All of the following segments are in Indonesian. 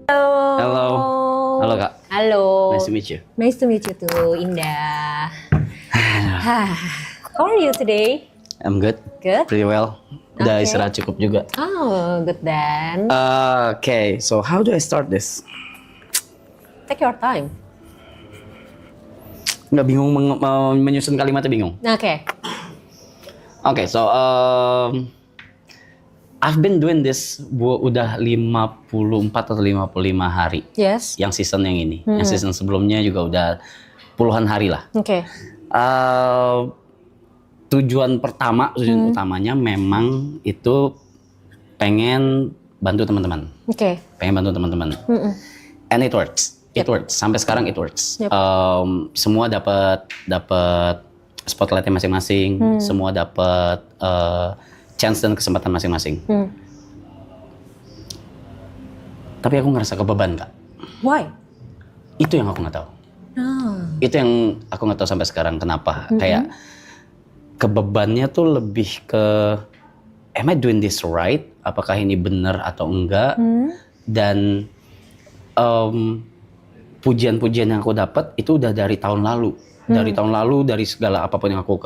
Halo. Halo Kak. Halo. Nice to meet you. Nice to meet you too, Indah. How are you today? I'm good. Good. Pretty well. Udah Okay. istirahat cukup juga. Oh, good then. Okay, so how do I start this? Take your time. Nggak bingung menyusun kalimatnya bingung. Oke. Okay, so I've been doing this udah 54 atau 55 hari. Yes. Yang season yang ini. Yang season sebelumnya juga udah puluhan hari lah. Oke. Tujuan utamanya memang itu pengen bantu teman-teman. Oke. Pengen bantu teman-teman. And it works. It works. Sampai sekarang it works. Yep. Semua dapat spotlightnya masing-masing. Semua dapat chance dan kesempatan masing-masing. Tapi aku ngerasa kebeban, Kak. Why? Itu yang aku nggak tahu. Itu yang aku nggak tahu sampai sekarang kenapa. Kayak kebebannya tuh lebih ke am I doing this right? Apakah ini benar atau enggak? Dan pujian-pujian yang aku dapat itu udah dari tahun lalu. Dari tahun lalu, dari segala apapun yang aku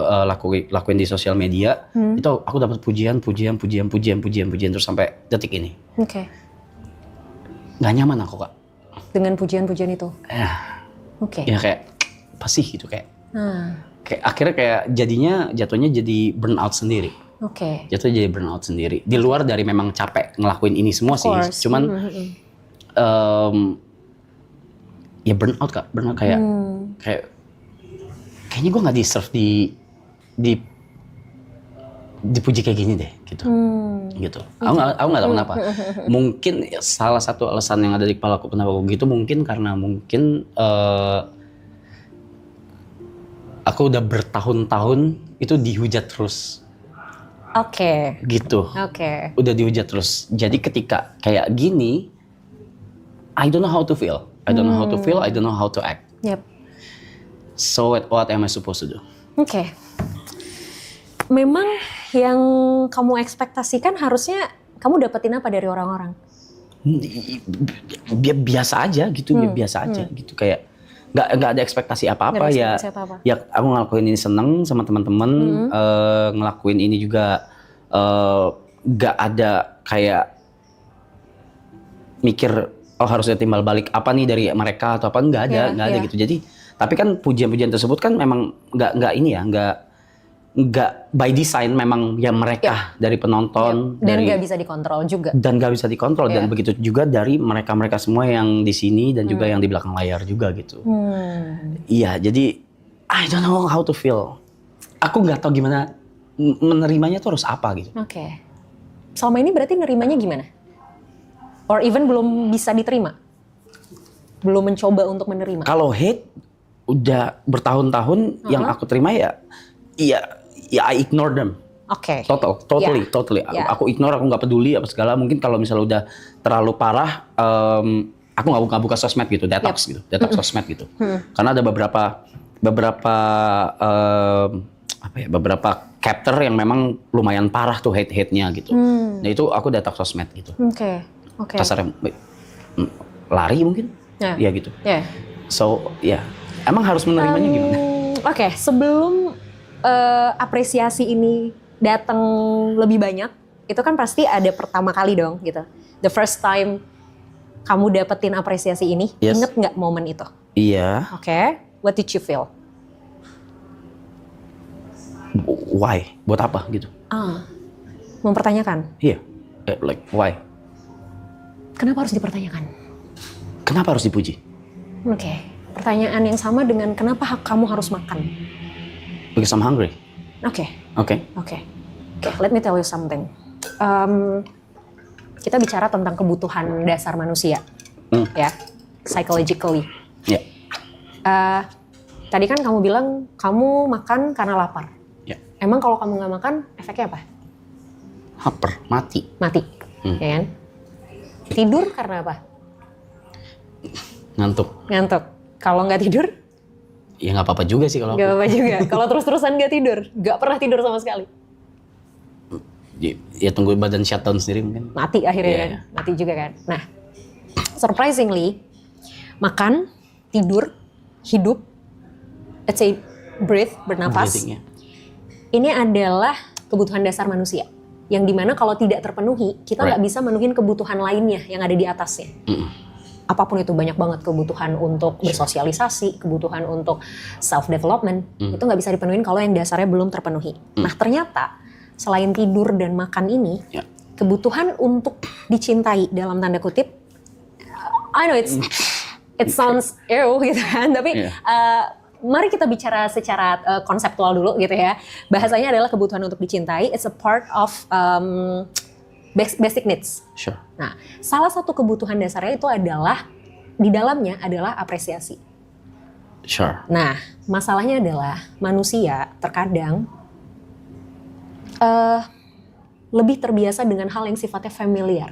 lakuin di sosial media, itu aku dapat pujian terus sampai detik ini. Oke. Nggak nyaman aku, Kak. Dengan pujian-pujian itu. Oke. Ya kayak apa sih gitu kayak. Kayak akhirnya kayak jatuhnya jadi burnout sendiri. Oke. Jatuhnya jadi burnout sendiri. Di luar dari memang capek ngelakuin ini semua sih. Cuman ya burnout, Kak. Burnout kayak kayaknya gue nggak deserve dipuji kayak gini deh gitu. Gitu. Aku nggak tahu kenapa. Mungkin salah satu alasan yang ada di kepala aku kenapa aku gitu mungkin karena aku udah bertahun-tahun itu dihujat terus. Oke. Gitu. Oke. Udah dihujat terus. Jadi ketika kayak gini, I don't know how to feel. I don't know how to feel. I don't know how to act. Yep. So what am I supposed to do? Oke. Memang yang kamu ekspektasikan harusnya kamu dapetin apa dari orang-orang? Biasa aja gitu, biasa aja gitu kayak nggak ada ekspektasi apa-apa ya. Ya aku ngelakuin ini seneng sama teman-teman, ngelakuin ini juga nggak ada kayak mikir harusnya timbal balik apa nih dari mereka atau apa, nggak ada gitu. Jadi tapi kan pujian-pujian tersebut kan memang nggak by design, memang ya mereka dari penonton dan nggak bisa dikontrol juga. Dan begitu juga dari mereka semua yang di sini dan juga yang di belakang layar juga gitu. Iya, jadi I don't know how to feel. Aku nggak tahu gimana menerimanya tuh harus apa gitu. Oke. Selama ini berarti nerimanya gimana? Or even belum bisa diterima? Belum mencoba untuk menerima? Kalau hate udah bertahun-tahun yang aku terima ya I ignore them. Oke. Totally. Aku ignore, aku nggak peduli apa segala. Mungkin kalau misalnya udah terlalu parah, aku nggak buka sosmed gitu, detox sosmed gitu. Karena ada beberapa chapter yang memang lumayan parah tuh hate-nya gitu. Nah itu aku detox sosmed gitu. Oke. Kasarnya lari mungkin, ya gitu. So emang harus menerimanya gimana? Oke, sebelum apresiasi ini datang lebih banyak, itu kan pasti ada pertama kali dong gitu. The first time kamu dapetin apresiasi ini, inget nggak momen itu? Iya. Oke, what did you feel? Why? Buat apa gitu? Mempertanyakan. Iya, like why? Kenapa harus dipertanyakan? Kenapa harus dipuji? Oke, pertanyaan yang sama dengan kenapa kamu harus makan? Because I'm hungry. Oke. Okay. Let me tell you something. Kita bicara tentang kebutuhan dasar manusia, ya, psychologically. Yeah. Tadi kan kamu bilang kamu makan karena lapar. Yeah. Emang kalau kamu nggak makan, efeknya apa? Lapar, mati. Ya kan? Tidur karena apa? Ngantuk. Kalau nggak tidur? Ya nggak apa-apa juga sih kalau Nggak apa-apa juga. Kalau terus-terusan nggak tidur, nggak pernah tidur sama sekali. Ya tunggu badan shutdown sendiri mungkin. Mati akhirnya kan, Yeah. mati juga kan. Nah, surprisingly, makan, tidur, hidup, let's say breathe, bernafas, Breathing, ya. ini adalah kebutuhan dasar manusia. Yang dimana kalau tidak terpenuhi, kita nggak bisa menuhin kebutuhan lainnya yang ada di atasnya. Apapun itu, banyak banget kebutuhan untuk bersosialisasi, kebutuhan untuk self-development, itu nggak bisa dipenuhin kalau yang dasarnya belum terpenuhi. Nah ternyata, selain tidur dan makan ini, kebutuhan untuk dicintai dalam tanda kutip, I know it sounds ew gitu kan, tapi mari kita bicara secara konseptual dulu gitu ya. Bahasanya adalah kebutuhan untuk dicintai. It's a part of basic needs. Sure. Nah, salah satu kebutuhan dasarnya itu adalah di dalamnya adalah apresiasi. Sure. Nah, masalahnya adalah manusia terkadang lebih terbiasa dengan hal yang sifatnya familiar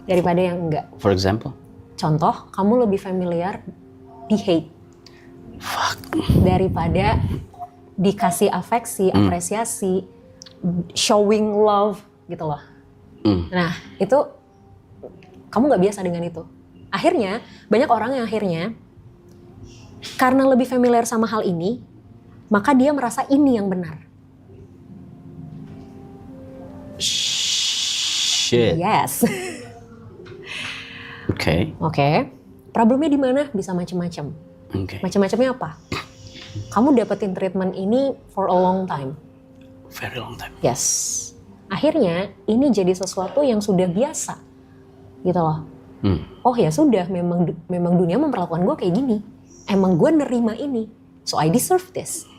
daripada yang enggak. For example? Contoh, kamu lebih familiar di hate. Daripada dikasih afeksi, apresiasi, showing love gitu loh. Nah itu kamu nggak biasa dengan itu. Akhirnya banyak orang yang akhirnya karena lebih familiar sama hal ini, maka dia merasa ini yang benar. Shit. Yes. Oke. Problemnya di mana? Bisa macam-macam. Macam-macamnya apa? Kamu dapetin treatment ini for a long time. Very long time. Yes. Akhirnya ini jadi sesuatu yang sudah biasa, gitu loh. Oh ya sudah, memang dunia memperlakukan gue kayak gini. Emang gue nerima ini, so I deserve this.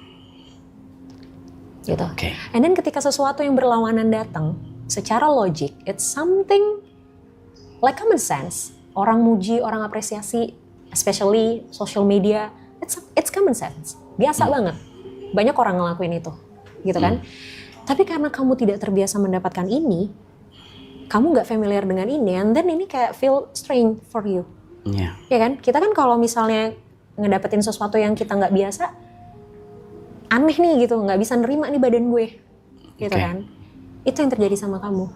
Gitu. And then ketika sesuatu yang berlawanan datang, secara logik, it's something like common sense. Orang muji, orang apresiasi, especially social media, it's common sense. Biasa banget. Banyak orang ngelakuin itu, gitu kan? Tapi karena kamu tidak terbiasa mendapatkan ini, kamu nggak familiar dengan ini, and then ini kayak feel strange for you. Ya kan? Kita kan kalau misalnya ngedapetin sesuatu yang kita nggak biasa, aneh nih gitu, nggak bisa nerima nih badan gue, gitu kan? Itu yang terjadi sama kamu,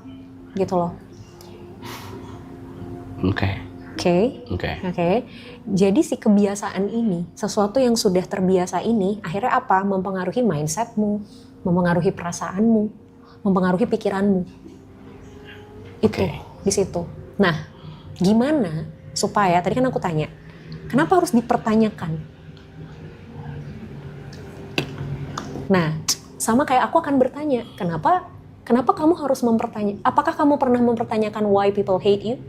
gitu loh. Oke. Jadi si kebiasaan ini, sesuatu yang sudah terbiasa ini, akhirnya apa? Mempengaruhi mindsetmu, mempengaruhi perasaanmu, mempengaruhi pikiranmu. Itu di situ. Nah, gimana supaya tadi kan aku tanya, kenapa harus dipertanyakan? Nah, sama kayak aku akan bertanya, kenapa kamu harus mempertanyakan? Apakah kamu pernah mempertanyakan why people hate you?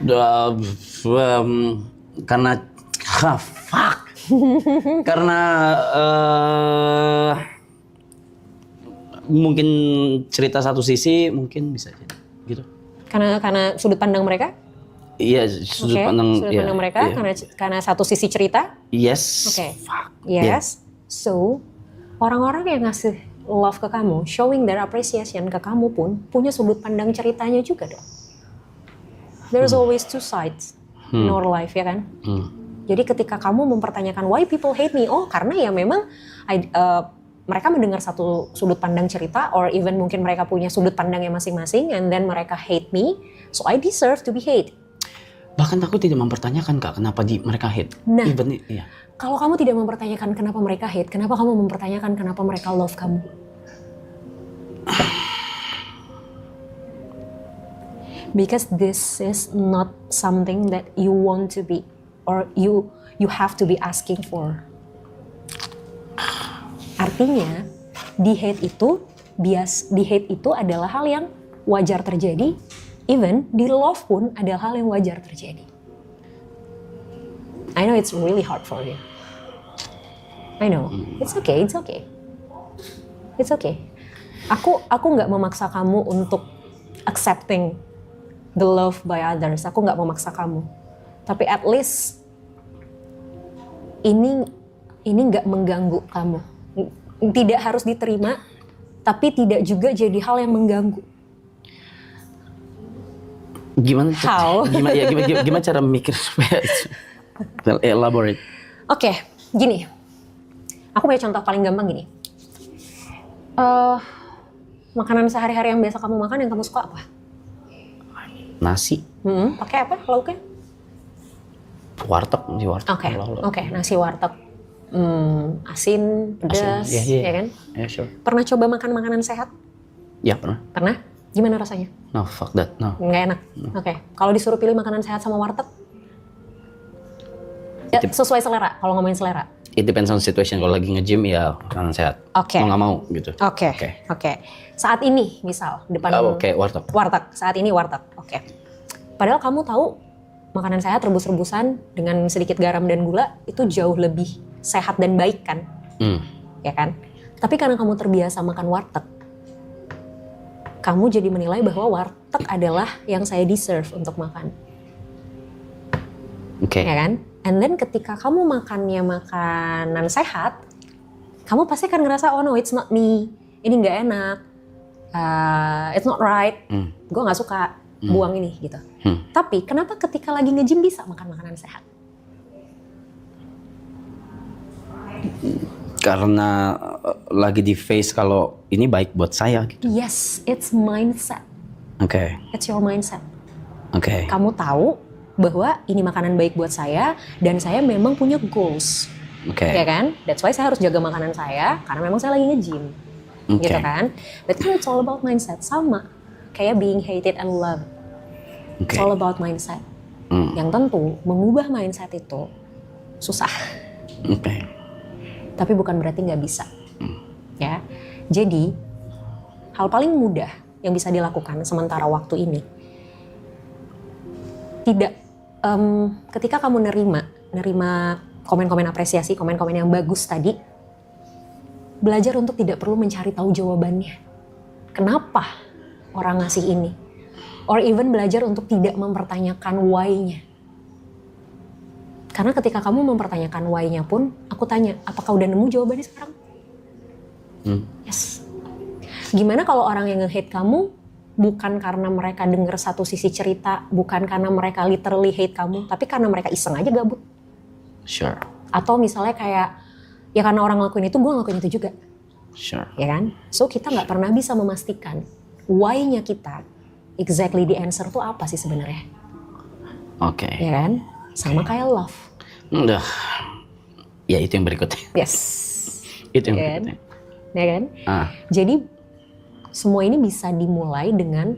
Karena karena mungkin cerita satu sisi mungkin bisa jadi gitu. Karena sudut pandang mereka? Iya, sudut pandang mereka karena satu sisi cerita? Yes. Yes. So, orang-orang yang ngasih love ke kamu, showing their appreciation ke kamu pun punya sudut pandang ceritanya juga dong. There's always two sides in our life, ya kan? Jadi ketika kamu mempertanyakan why people hate me, karena ya memang mereka mendengar satu sudut pandang cerita, or even mungkin mereka punya sudut pandangnya masing-masing, and then mereka hate me, so I deserve to be hate. Bahkan aku tidak mempertanyakan Kak, kenapa mereka hate. Nah, kalau kamu tidak mempertanyakan kenapa mereka hate, kenapa kamu mempertanyakan kenapa mereka love kamu? Because this is not something that you want to be, or you have to be asking for. Artinya, di hate itu adalah hal yang wajar terjadi, even di love pun adalah hal yang wajar terjadi. I know it's really hard for you. I know, it's okay. Aku nggak memaksa kamu untuk accepting the love by others. Aku nggak memaksa kamu. Tapi at least ini nggak mengganggu kamu. Tidak harus diterima, tapi tidak juga jadi hal yang mengganggu. Gimana cara mikir supaya elaborate? Oke, gini. Aku punya contoh paling gampang gini. Makanan sehari-hari yang biasa kamu makan yang kamu suka apa? Nasi, Pakai apa lauknya? warteg, nasi warteg. Oke, nasi warteg. Asin, pedas, Asin, ya kan? Ya, sure. Pernah coba makan makanan sehat? Ya, pernah. Pernah? Gimana rasanya? No, fuck that, no. Nggak enak? Oke. Kalau disuruh pilih makanan sehat sama warteg? Ya, sesuai selera, kalau ngomongin selera. It depends on situation. Kalau lagi nge-gym ya makanan sehat. Oke. Mau nggak mau gitu. Oke. Saat ini misal depan Oke, warteg. warteg. Saat ini warteg. Oke. Padahal kamu tahu makanan sehat rebus-rebusan dengan sedikit garam dan gula itu jauh lebih sehat dan baik kan? Ya kan? Tapi karena kamu terbiasa makan warteg, kamu jadi menilai bahwa warteg adalah yang saya deserve untuk makan. Oke. Ya kan? And then ketika kamu makannya makanan sehat, kamu pasti akan ngerasa, oh no, it's not me. Ini nggak enak. It's not right. Gue nggak suka buang ini gitu. Tapi kenapa ketika lagi nge-gym bisa makan makanan sehat? Karena lagi di face kalau ini baik buat saya gitu. Yes, it's mindset. Oke. It's your mindset. Oke. Kamu tahu bahwa ini makanan baik buat saya dan saya memang punya goals. Oke. Ya kan? That's why saya harus jaga makanan saya karena memang saya lagi nge-gym. Oke. Gitu kan? But kan it's all about mindset. Sama kayak being hated and loved. It's all about mindset. Yang tentu mengubah mindset itu susah. Oke. Tapi bukan berarti nggak bisa. Ya. Jadi hal paling mudah yang bisa dilakukan sementara waktu ini, ketika kamu nerima komen-komen apresiasi, komen-komen yang bagus tadi, belajar untuk tidak perlu mencari tahu jawabannya. Kenapa orang ngasih ini? Or even belajar untuk tidak mempertanyakan why-nya. Karena ketika kamu mempertanyakan why-nya pun, aku tanya, apakah udah nemu jawabannya sekarang? Yes. Gimana kalau orang yang nge-hate kamu bukan karena mereka denger satu sisi cerita, bukan karena mereka literally hate kamu, tapi karena mereka iseng aja gabut. Sure. Atau misalnya kayak, ya karena orang ngelakuin itu, gue ngelakuin itu juga. Sure. Ya kan? So kita nggak pernah bisa memastikan why-nya kita, exactly the answer tuh apa sih sebenarnya. Oke. Ya kan? Sama kayak love. Udah. Ya itu yang berikutnya. Yes. Itu yang Ya kan? berikutnya. Ya kan? Jadi semua ini bisa dimulai dengan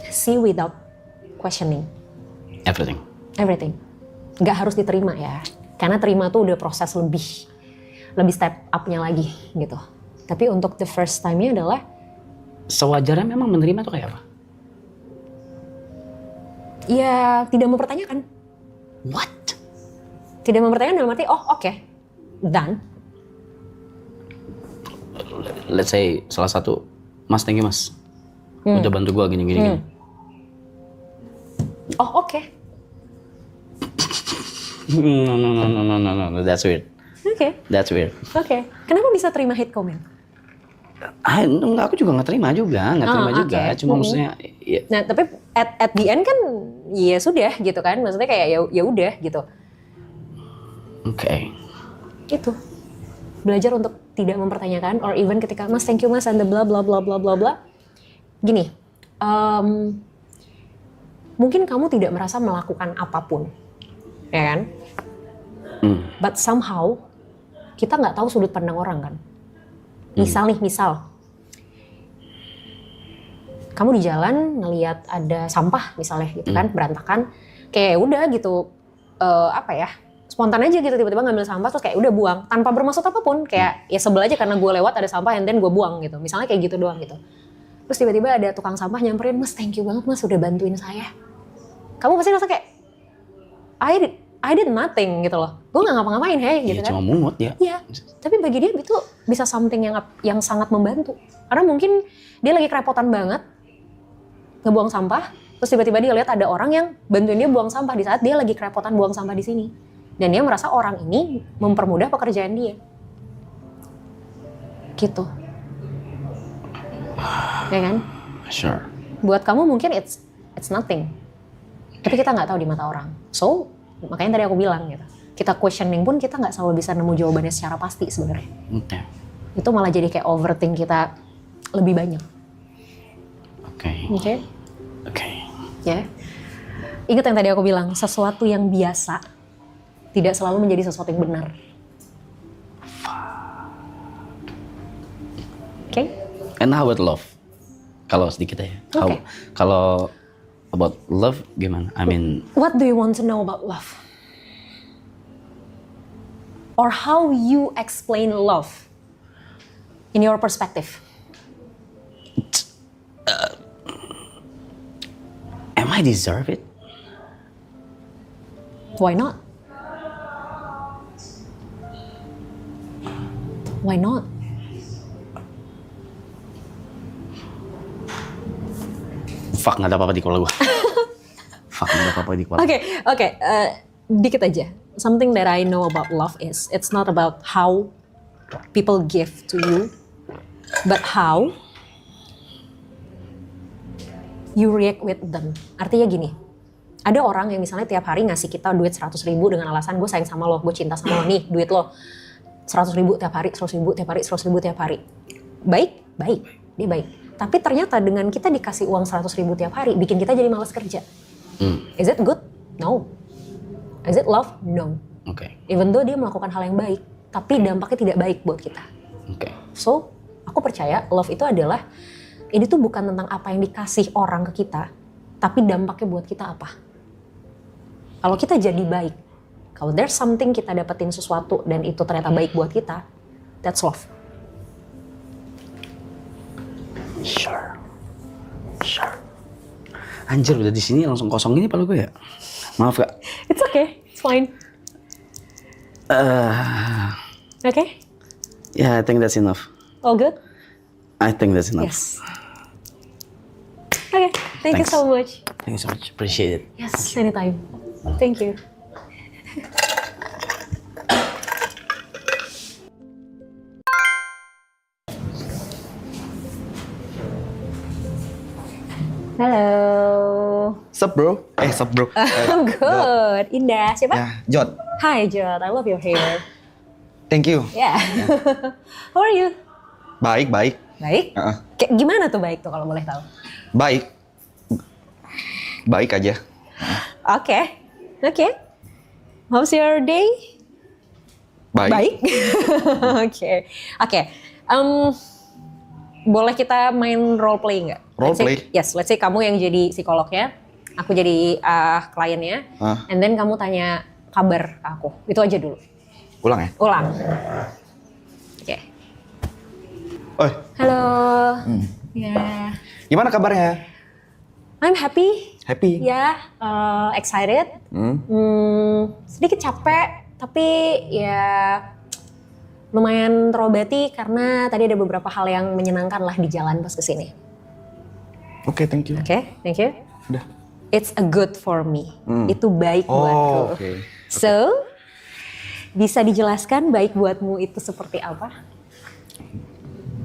see without questioning. Everything. Gak harus diterima ya. Karena terima tuh udah proses lebih step up-nya lagi gitu. Tapi untuk the first time-nya adalah Sewajarnya memang menerima tuh kayak apa? ya tidak mempertanyakan. What? Tidak mempertanyakan dalam arti, oh oke, done. Let's say salah satu, Mas, thank you Mas. Udah bantu gua gini. Oh oke. No, that's weird. Oke. That's weird. Oke. Kenapa bisa terima hate comment? Aku juga nggak terima juga. Okay. Cuma maksudnya, ya, Nah tapi at the end kan, ya sudah gitu kan. Maksudnya kayak ya udah gitu. oke. Itu belajar untuk tidak mempertanyakan, or even ketika Mas thank you Mas and the bla bla bla bla bla bla. Gini, mungkin kamu tidak merasa melakukan apapun, ya kan? But somehow kita nggak tahu sudut pandang orang kan. Misal kamu di jalan ngelihat ada sampah misalnya gitu kan, berantakan, kayak udah gitu, spontan aja gitu tiba-tiba ngambil sampah terus kayak udah buang tanpa bermaksud apapun, kayak ya sebel aja karena gue lewat ada sampah and then gue buang gitu, misalnya kayak gitu doang gitu. Terus tiba-tiba ada tukang sampah nyamperin, Mas thank you banget Mas udah bantuin saya. Kamu pasti rasa kayak I did nothing gitu loh, gue nggak ngapa-ngapain gitu kan. Cuma mungut ya. Iya, tapi bagi dia itu bisa something yang sangat membantu. Karena mungkin dia lagi kerepotan banget ngebuang sampah, terus tiba-tiba dia lihat ada orang yang bantuin dia buang sampah di saat dia lagi kerepotan buang sampah di sini. Dan dia merasa orang ini mempermudah pekerjaan dia. Gitu. Ya kan? Sure. Buat kamu mungkin it's nothing. Tapi kita nggak tahu di mata orang. So, makanya tadi aku bilang gitu. Kita questioning pun kita nggak selalu bisa nemu jawabannya secara pasti sebenarnya. Oke. itu malah jadi kayak overthink kita lebih banyak. Oke. Oke. Ya. Ingat yang tadi aku bilang, sesuatu yang biasa tidak selalu menjadi sesuatu yang benar. Oke? And how about love? Kalau sedikit aja. Okay. Kalau about love gimana? I mean, What do you want to know about love? Or how you explain love in your perspective? am I deserve it? Why not? Why not? Fuck, nggak ada apa-apa di kepala gue. Fuck, nggak ada apa-apa di kepala. Oke, dikit aja. Something that I know about love is it's not about how people give to you, but how you react with them. Artinya gini, ada orang yang misalnya tiap hari ngasih kita duit 100.000 dengan alasan gue sayang sama lo, gue cinta sama lo, nih duit lo 100.000 tiap hari, 100.000 tiap hari, 100.000 tiap hari. Baik, dia baik. Tapi ternyata dengan kita dikasih uang 100.000 tiap hari, bikin kita jadi malas kerja. Is it good? No. Is it love? No. Oke. Even though dia melakukan hal yang baik, tapi dampaknya tidak baik buat kita. Oke. So, aku percaya love itu adalah, ini tuh bukan tentang apa yang dikasih orang ke kita, tapi dampaknya buat kita apa. Kalau kita jadi baik, kalau there's something kita dapetin sesuatu dan itu ternyata baik buat kita, that's love. Sure. Anjir, udah di sini langsung kosong gini kepala gue ya. Maaf Kak. It's okay, it's fine. Okay? Yeah, I think that's enough. All good? I think that's enough. Yes. Okay, thank you Thanks. so much. Thank you so much. Appreciate it. Yes, anytime. Thank you. Halo. Sup bro? Sup bro. I'm good. Indah. Siapa? Ya, Jod. Hi, Jod. I love your hair. Thank you. Yeah. How are you? Baik. Baik? Uh-uh. Kayak gimana tuh baik tuh kalau boleh tahu? Baik. Baik aja. Oke. How's your day? Baik. Oke. Boleh kita main role play nggak? Role play? Yes, let's say kamu yang jadi psikolognya, aku jadi kliennya, and then kamu tanya kabar ke aku. Itu aja dulu. Ulang ya? Ulang. Oke. Oi, Halo. Ya. gimana kabarnya? I'm happy. Happy? Ya, excited. Sedikit capek, tapi ya lumayan terobati karena tadi ada beberapa hal yang menyenangkan lah di jalan pas kesini. Oke, thank you. Oke, thank you. Udah. It's a good for me. Itu baik buatku. Oke. So, bisa dijelaskan baik buatmu itu seperti apa?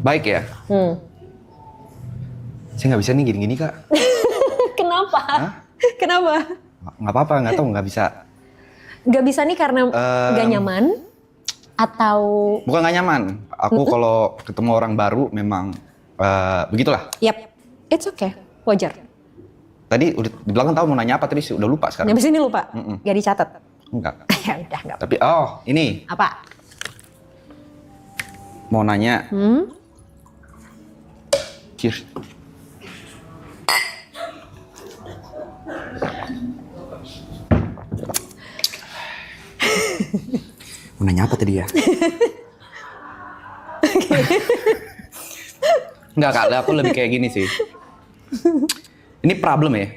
Baik ya? Saya nggak bisa nih gini-gini kak. Kenapa? Kenapa? Nggak apa-apa, nggak tahu, nggak bisa. Gak bisa nih karena gak nyaman? Atau... Bukan nggak nyaman. Aku kalau ketemu orang baru memang begitulah. Yap, it's okay. Wajar. Tadi udah di belakang tahu mau nanya apa, tapi udah lupa sekarang. Habis ini lupa? Gak dicatat? Enggak. Ya udah, gak apa. Tapi ini Apa? mau nanya. Cheers. Mau nanya apa tadi ya? Enggak kak, aku lebih kayak gini sih. Ini problem ya.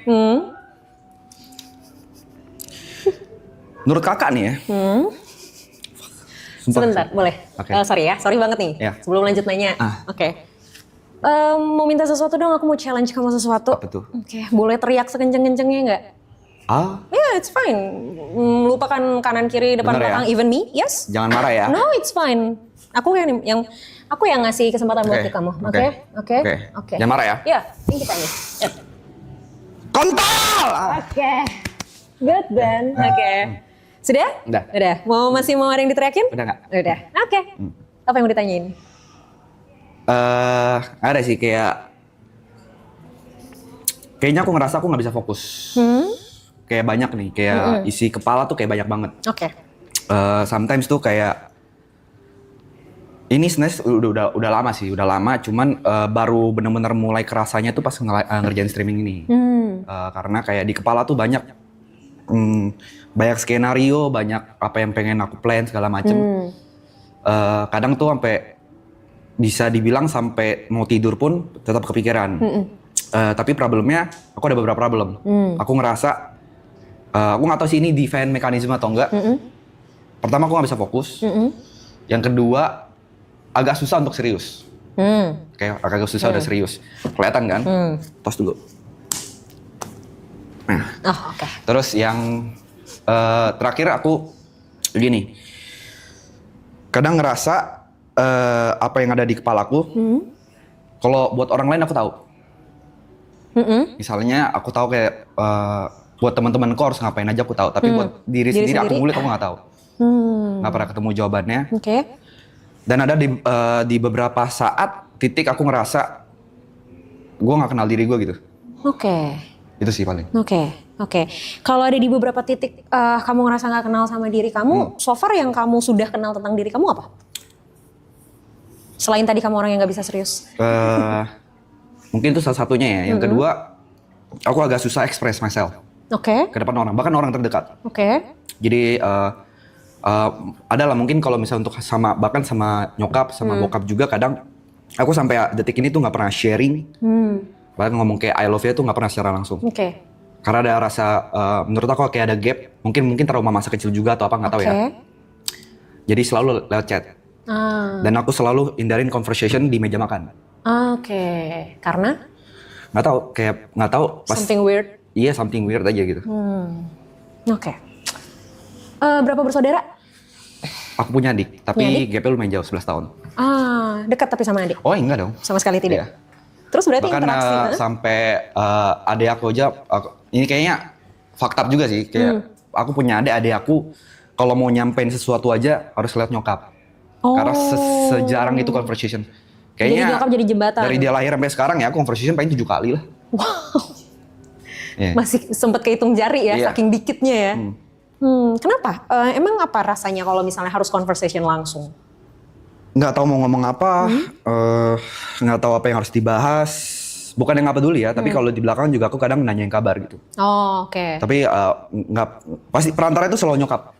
Menurut kakak nih ya. Sumpah. Sebentar, boleh? Oke. Sorry banget nih. Ya. Sebelum lanjut nanya. Oke. Mau minta sesuatu dong, aku mau challenge kamu sesuatu. Apa tuh? Oke, boleh teriak sekenceng-kencengnya nggak? Yeah, it's fine. Lupakan kanan kiri depan Bener ya? belakang, even me, yes. Jangan marah ya. No, it's fine. Aku yang ngasih kesempatan buat Oke, kamu. oke. Oke. Oke. Jangan marah ya. Iya, ini kita nih. Kontol! Oke. Good then. Oke. Sudah? Udah. Masih mau ada yang diteriakin? Udah nggak? Udah. Oke. Apa yang mau ditanyain? Ada sih kayaknya aku ngerasa aku nggak bisa fokus. Kayak banyak nih, kayak isi kepala tuh kayak banyak banget. Oke. Sometimes tuh kayak ini sebenarnya udah lama sih, cuman baru bener-bener mulai kerasanya tuh pas ngerjain streaming ini. Karena kayak di kepala tuh banyak skenario, banyak apa yang pengen aku plan segala macem. Kadang tuh sampai bisa dibilang sampai mau tidur pun tetap kepikiran. Tapi problemnya, aku ada beberapa problem. Aku ngerasa, aku nggak tahu sih ini defense mekanisme atau enggak. Pertama, aku nggak bisa fokus. Yang kedua, agak susah untuk serius. Kayak agak susah udah serius. Kelihatan kan? Tos dulu. Nah, Oke. terus yang terakhir aku gini. Kadang ngerasa apa yang ada di kepalaku, kalau buat orang lain aku tahu. Misalnya aku tahu kayak buat teman-temanku harus ngapain aja aku tahu, tapi buat diri sendiri aku ngulik aku nggak tahu. Nggak pernah ketemu jawabannya. Oke. Dan ada di beberapa saat titik aku ngerasa gue nggak kenal diri gue gitu. Oke. Itu sih paling. Oke. Kalau ada di beberapa titik kamu ngerasa nggak kenal sama diri kamu, so far yang kamu sudah kenal tentang diri kamu apa? Selain tadi kamu orang yang nggak bisa serius. Mungkin itu salah satunya ya. Yang kedua, aku agak susah express myself Oke. ke depan orang, bahkan orang terdekat. Oke. Jadi adalah mungkin kalau misalnya untuk bahkan sama nyokap, sama bokap juga kadang aku sampai detik ini tuh nggak pernah sharing. Bahkan ngomong kayak I love you tuh nggak pernah secara langsung. Oke. Karena ada rasa, menurut aku kayak ada gap, mungkin trauma masa kecil juga atau apa nggak tahu ya. Jadi selalu lewat chat. Dan aku selalu hindarin conversation di meja makan. Oke. Karena? Nggak tahu. Pas, Something weird? Iya, something weird aja gitu. Oke. Berapa bersaudara? Aku punya adik, tapi gapnya lumayan jauh, 11 tahun. Dekat tapi sama adik? Oh enggak dong. Sama sekali tidak? Iya. Terus berarti Bahkan interaksi? sampai adik aku aja, ini kayaknya fucked up juga sih. Kayak aku punya adik aku kalau mau nyampein sesuatu aja harus lihat nyokap. Karena sejarang itu conversation. Kayaknya jadi nyokap jadi jembatan? Dari dia lahir sampai sekarang ya conversation paling 7 kali lah. Wow. Yeah. Masih sempet kehitung jari ya, Iya. saking dikitnya ya. Kenapa? Emang apa rasanya kalau misalnya harus conversation langsung? Nggak tahu mau ngomong apa, nggak tahu apa yang harus dibahas. Bukan yang nggak peduli ya, tapi kalau di belakang juga aku kadang nanyain kabar gitu. Oh, oke. Tapi nggak, pasti perantara itu selalu nyokap.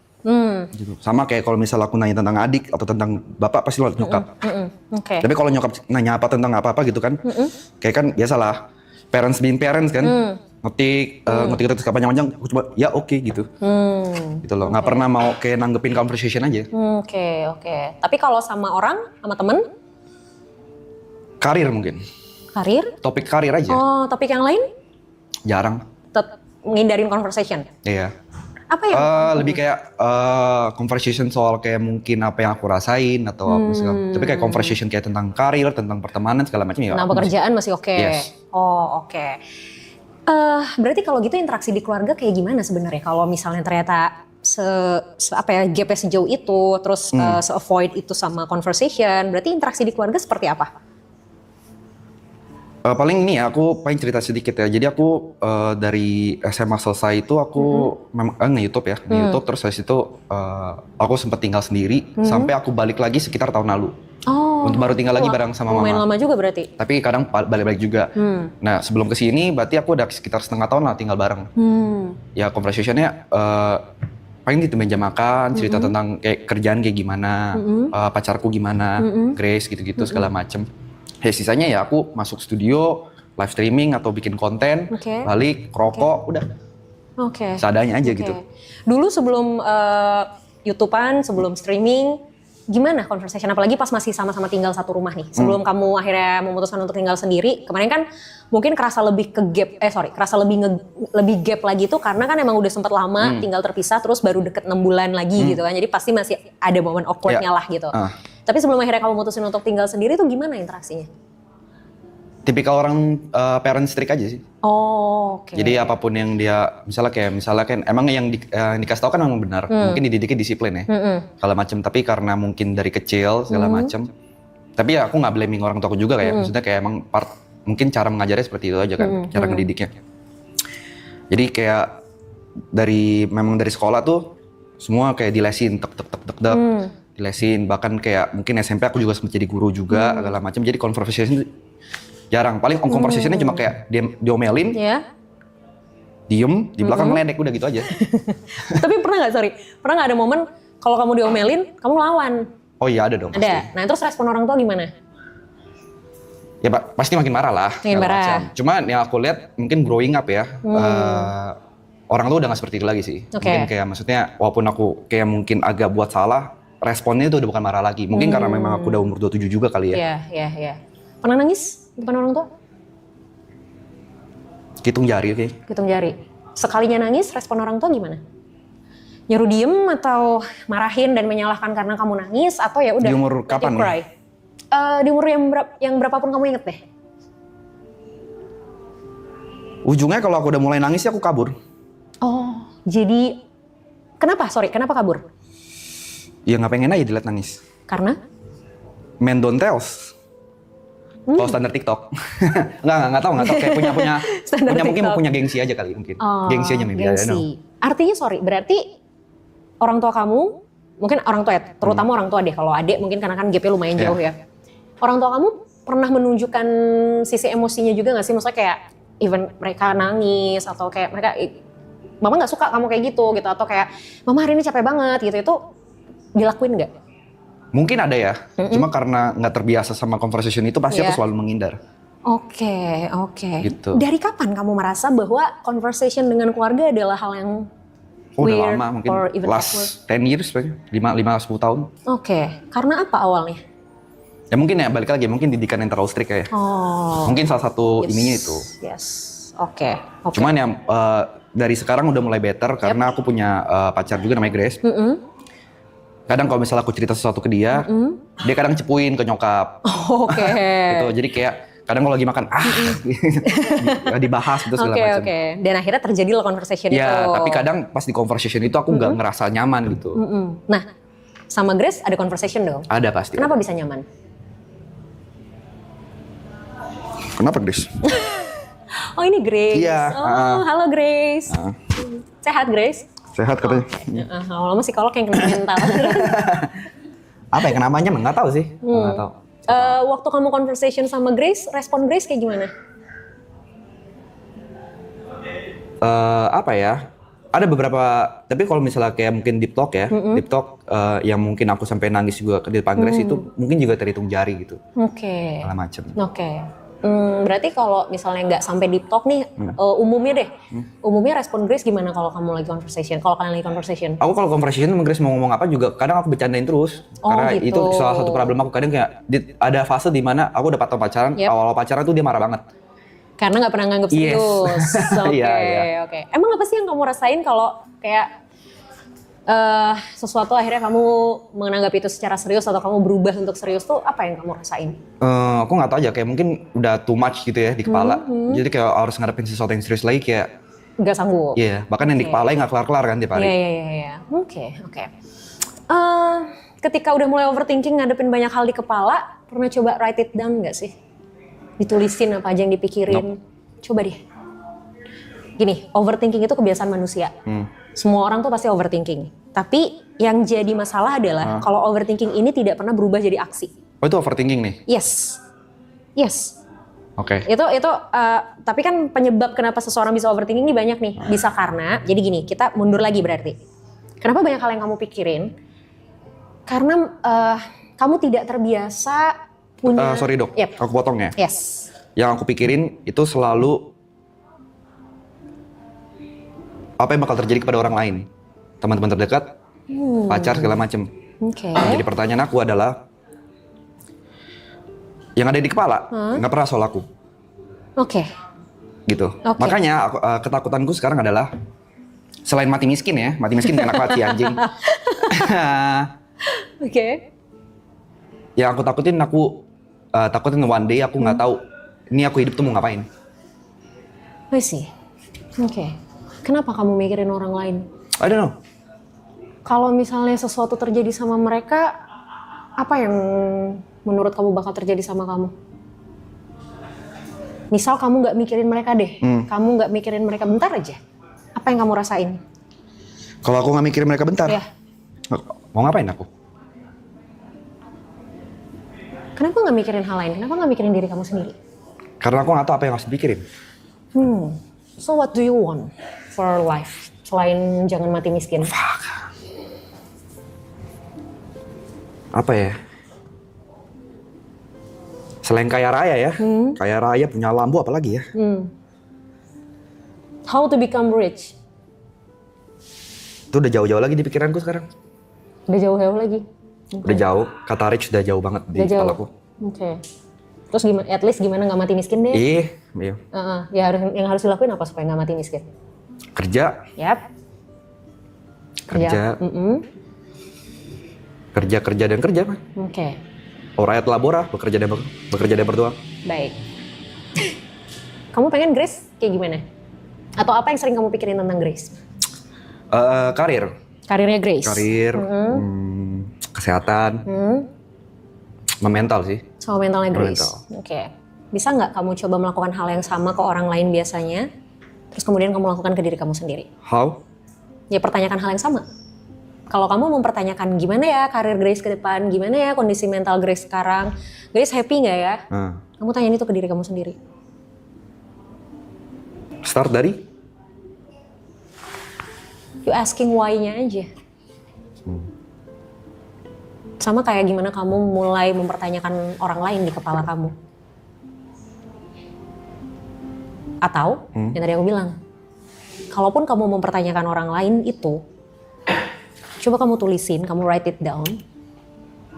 Gitu. Sama kayak kalau misal aku nanya tentang adik atau tentang bapak pasti lewat nyokap. Oke. Tapi kalau nyokap nanya apa tentang apa gitu kan, kayak kan biasalah parents being parents kan, ngetik kepanjang-panjang, aku cuma ya oke gitu. Gitu loh, nggak pernah mau kayak nanggepin conversation aja. Oke. Tapi kalau sama orang, sama temen? Karir mungkin, Karir? topik karir aja, Oh, topik yang lain? jarang. Tetap ngindarin conversation? Iya. Apa ya? Lebih kayak conversation soal kayak mungkin apa yang aku rasain atau apa segala. Tapi kayak conversation kayak tentang karir, tentang pertemanan segala macam ya. Nah, pekerjaan masih oke. Yes. Oh, oke. Berarti kalau gitu interaksi di keluarga kayak gimana sebenarnya? Kalau misalnya ternyata gapnya sejauh itu, terus se-avoid itu sama conversation, berarti interaksi di keluarga seperti apa? Paling ini ya, aku paling cerita sedikit ya. Jadi aku dari SMA selesai itu aku memang nge-YouTube ya, nge-YouTube terus habis itu aku sempat tinggal sendiri sampai aku balik lagi sekitar tahun lalu. Oh. Baru tinggal lagi bareng sama mama. Lumayan lama juga berarti. Tapi kadang balik-balik juga. Nah sebelum kesini berarti aku udah sekitar setengah tahun lah tinggal bareng. Ya conversationnya paling di meja makan, cerita tentang kayak kerjaan kayak gimana, pacarku gimana, Grace gitu-gitu segala macem. Ya sisanya ya aku masuk studio, live streaming atau bikin konten, balik, rokok, udah. Oke. Seadanya aja gitu. Dulu sebelum YouTubean, sebelum streaming, gimana conversation? Apalagi pas masih sama-sama tinggal satu rumah nih. Sebelum kamu akhirnya memutuskan untuk tinggal sendiri, kemarin kan mungkin kerasa lebih lebih gap lagi tuh karena kan emang udah sempet lama tinggal terpisah, terus baru deket 6 bulan lagi gitu kan. Jadi pasti masih ada momen awkwardnya lah gitu. Tapi sebelum akhirnya kamu mutusin untuk tinggal sendiri tuh gimana interaksinya? Tipikal orang parent strict aja sih. Oh, oke. Jadi apapun yang dia, misalnya kan emang yang dikasih tahu kan memang benar. Mungkin dididiknya disiplin ya, segala macam. Tapi karena mungkin dari kecil segala macam, Tapi ya aku nggak blaming orang tua aku juga kayak, maksudnya kayak emang mungkin cara mengajarnya seperti itu aja kan, cara ngedidiknya. Jadi kayak memang dari sekolah tuh semua kayak dilesin, dilesin. Bahkan kayak mungkin SMP aku juga sempat jadi guru juga, segala macam. Jadi conversation jarang. Paling conversationnya cuma kayak diomelin, diem, di belakang ngeledek, udah gitu aja. Tapi pernah nggak ada momen kalau kamu diomelin, kamu lawan? Oh iya ada dong. Ada. Pasti. Nah terus respon orang tua gimana? Ya pasti makin marah lah. Makin marah. Macam. Cuman yang aku lihat mungkin growing up ya, orang tuh udah nggak seperti itu lagi sih. Mungkin kayak maksudnya walaupun aku kayak mungkin agak buat salah, responnya itu udah bukan marah lagi. Mungkin karena memang aku udah umur 27 juga kali ya. Iya. Pernah nangis depan orang tua? Hitung jari oke. Hitung jari. Sekalinya nangis, respon orang tua gimana? Nyuruh diem atau marahin dan menyalahkan karena kamu nangis atau ya udah? Di umur kapan nih? Di umur yang berapapun kamu inget deh. Ujungnya kalau aku udah mulai nangis ya aku kabur. Oh, jadi kenapa kabur? Ya nggak pengen aja dilihat nangis. Karena? Men don't tells. Kalau standar TikTok. Nggak tahu kayak punya mungkin punya gengsi aja kali mungkin. Gengsi aja maybe. Gengsi. Artinya berarti orang tua kamu, mungkin orang tua ya, terutama orang tua deh. Kalau adik mungkin karena kan gapnya lumayan jauh ya. Orang tua kamu pernah menunjukkan sisi emosinya juga nggak sih? Maksudnya kayak even mereka nangis atau kayak mereka, mama nggak suka kamu kayak gitu atau kayak mama hari ini capek banget gitu, itu dilakuin nggak? Mungkin ada ya, cuma karena nggak terbiasa sama conversation itu pasti aku selalu menghindar. Oke. Gitu. Dari kapan kamu merasa bahwa conversation dengan keluarga adalah hal yang weird, udah lama mungkin or even last 10 years, 5-10 tahun. Oke. Karena apa awalnya? Ya mungkin ya balik lagi, mungkin didikan yang terlalu strict kayak. Mungkin salah satu ininya itu. Yes. Oke. Cuman yang dari sekarang udah mulai better karena aku punya pacar juga namanya Grace. Kadang kalau misalnya aku cerita sesuatu ke dia, dia kadang cepuin ke nyokap. Oke. Gitu. Jadi kayak kadang kalau lagi makan dibahas gitu segala macam. Oke. Dan akhirnya terjadi lah conversation itu. Ya, tapi kadang pas di conversation itu aku nggak ngerasa nyaman gitu. Nah, sama Grace ada conversation dong? Ada pasti. Kenapa bisa nyaman? Kenapa Grace? Oh ini Grace. Iya. Halo Grace. Sehat Grace? Sehat katanya. Lama psikolog yang kena mental. Apa ya kenapa nyaman? Nggak tahu sih. Nggak tahu. Waktu kamu conversation sama Grace, respon Grace kayak gimana? Apa ya? Ada beberapa, tapi kalau misalnya kayak mungkin deep talk ya, deep talk yang mungkin aku sampai nangis juga di depan Grace itu mungkin juga terhitung jari gitu. Oke. Segala macam. Oke. Berarti kalau misalnya nggak sampai deep talk nih, umumnya deh, umumnya respon Grace gimana kalau kamu lagi conversation? Kalau kalian lagi conversation? Aku kalau conversation sama Grace mau ngomong apa juga kadang aku bercandain terus. Karena gitu. itu salah satu problem aku. Kadang kayak ada fase di mana aku udah pacaran, awal-awal pacaran tuh dia marah banget. Karena nggak pernah nganggep serius. Oke. Emang apa sih yang kamu rasain kalau kayak sesuatu akhirnya kamu menganggap itu secara serius atau kamu berubah untuk serius tuh apa yang kamu rasain? Aku nggak tahu aja, kayak mungkin udah too much gitu ya di kepala. Jadi kayak harus ngadepin sesuatu yang serius lagi kayak nggak sanggup. Iya, bahkan yang di kepala nggak kelar-kelar kan tiap hari. Iya. Oke. Ketika udah mulai overthinking ngadepin banyak hal di kepala, pernah coba write it down nggak sih? Ditulisin apa aja yang dipikirin. Coba deh. Gini, overthinking itu kebiasaan manusia. Semua orang tuh pasti overthinking. Tapi yang jadi masalah adalah kalau overthinking ini tidak pernah berubah jadi aksi. Oh itu overthinking nih? Yes. Oke. Itu tapi kan penyebab kenapa seseorang bisa overthinking ini banyak nih. Bisa karena, jadi gini, kita mundur lagi berarti. Kenapa banyak hal yang kamu pikirin? Karena kamu tidak terbiasa punya... Sorry dok, aku potong ya. Yes. Yang aku pikirin itu selalu apa yang bakal terjadi kepada orang lain, teman-teman terdekat, pacar segala macem. Oke. Jadi pertanyaan aku adalah, yang ada di kepala nggak pernah soal aku. Oke. Gitu. Makanya ketakutanku sekarang adalah selain mati miskin ya, mati miskin enak banget sih anjing. Oke. Yang aku takutin one day aku nggak tahu ini aku hidup tuh mau ngapain. I see. Oke. Kenapa kamu mikirin orang lain? I don't know. Kalau misalnya sesuatu terjadi sama mereka, apa yang menurut kamu bakal terjadi sama kamu? Misal kamu nggak mikirin mereka deh, kamu nggak mikirin mereka bentar aja. Apa yang kamu rasain? Kalau aku nggak mikirin mereka bentar, Ya. mau ngapain aku? Kenapa nggak mikirin hal lain? Kenapa nggak mikirin diri kamu sendiri? Karena aku nggak tahu apa yang harus dipikirin. So what do you want for life? Selain jangan mati miskin. Apa ya? Selain kaya raya ya, kaya raya punya lambu apalagi ya? How to become rich? Itu udah jauh-jauh lagi di pikiranku sekarang. Udah jauh-jauh lagi. Udah jauh, kata rich udah jauh banget di Udah jauh. kepalaku. Oke. Terus gimana? At least gimana nggak mati miskin deh? Iya. Ya yang harus dilakuin apa supaya nggak mati miskin? Kerja, Yap. kerja, Mm-mm. kerja dan kerja, man. Oke. Ora et labora, bekerja dan berdoa. Baik. Kamu pengen Grace kayak gimana? Atau apa yang sering kamu pikirin tentang Grace? Karir, Karirnya Grace. kesehatan, mental sih. Sama mentalnya Grace. Mental. Oke. Bisa nggak kamu coba melakukan hal yang sama ke orang lain biasanya, terus kemudian kamu lakukan ke diri kamu sendiri? How? Ya pertanyakan hal yang sama. Kalau kamu mempertanyakan gimana ya karir Grace ke depan, gimana ya kondisi mental Grace sekarang, Grace happy nggak ya? Kamu tanyain itu ke diri kamu sendiri. Start dari? You asking why-nya aja. Sama kayak gimana kamu mulai mempertanyakan orang lain di kepala kamu. Atau, yang tadi aku bilang, kalaupun kamu mempertanyakan orang lain itu, coba kamu tulisin, kamu write it down.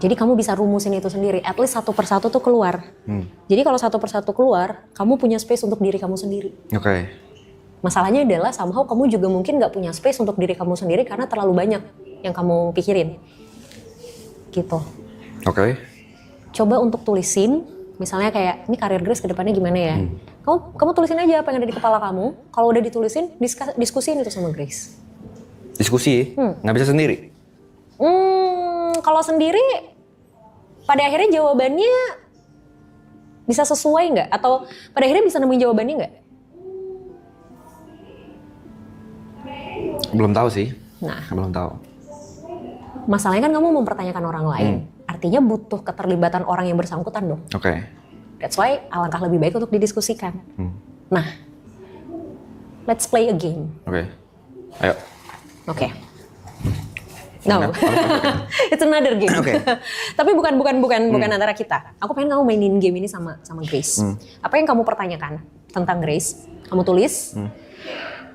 Jadi kamu bisa rumusin itu sendiri, at least satu persatu tuh keluar. Jadi kalau satu persatu keluar, kamu punya space untuk diri kamu sendiri. Oke. Masalahnya adalah somehow kamu juga mungkin gak punya space untuk diri kamu sendiri karena terlalu banyak yang kamu pikirin. Gitu. Oke. Coba untuk tulisin, misalnya kayak ini karir Grace ke depannya gimana ya? Kamu tulisin aja apa yang ada di kepala kamu. Kalau udah ditulisin, diskusiin itu sama Grace. Diskusi, nggak bisa sendiri. Kalau sendiri, pada akhirnya jawabannya bisa sesuai nggak? Atau pada akhirnya bisa nemuin jawabannya nggak? Belum tahu sih. Nah, Belum tahu. masalahnya kan kamu mempertanyakan orang lain. Artinya butuh keterlibatan orang yang bersangkutan dong. Oke. That's why alangkah lebih baik untuk didiskusikan. Nah, let's play a game. Oke. Ayo. Oke. No, it's another game. Oke. Tapi bukan antara kita. Aku pengen kamu mainin game ini sama Grace. Apa yang kamu pertanyakan tentang Grace, kamu tulis.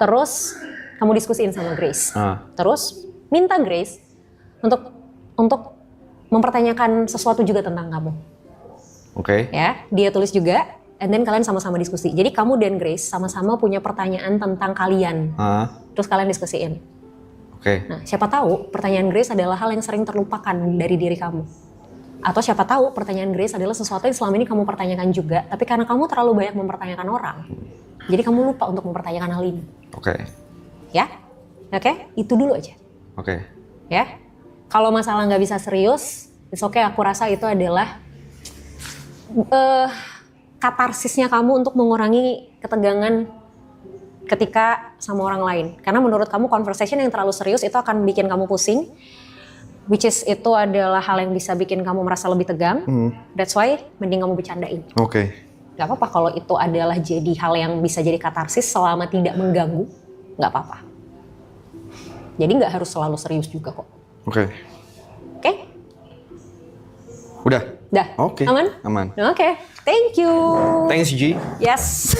Terus kamu diskusiin sama Grace. Terus minta Grace untuk mempertanyakan sesuatu juga tentang kamu. Oke. Ya, dia tulis juga, and then kalian sama-sama diskusi. Jadi kamu dan Grace sama-sama punya pertanyaan tentang kalian. Terus kalian diskusiin. Oke. Nah, siapa tahu pertanyaan Grace adalah hal yang sering terlupakan dari diri kamu. Atau siapa tahu pertanyaan Grace adalah sesuatu yang selama ini kamu pertanyakan juga, tapi karena kamu terlalu banyak mempertanyakan orang, jadi kamu lupa untuk mempertanyakan hal ini. Oke. Ya? Oke? Itu dulu aja. Oke. Ya? Kalau masalah nggak bisa serius, it's okay, aku rasa itu adalah katarsisnya kamu untuk mengurangi ketegangan ketika sama orang lain. Karena menurut kamu conversation yang terlalu serius itu akan bikin kamu pusing, which is itu adalah hal yang bisa bikin kamu merasa lebih tegang. That's why mending kamu bercandain. Oke. Gak apa-apa kalau itu adalah jadi hal yang bisa jadi katarsis selama tidak mengganggu, gak apa-apa. Jadi gak harus selalu serius juga kok. Oke. Oke? Udah? Dah? Oke. Aman? Aman. Oke. Thank you. Thanks, G. Yes.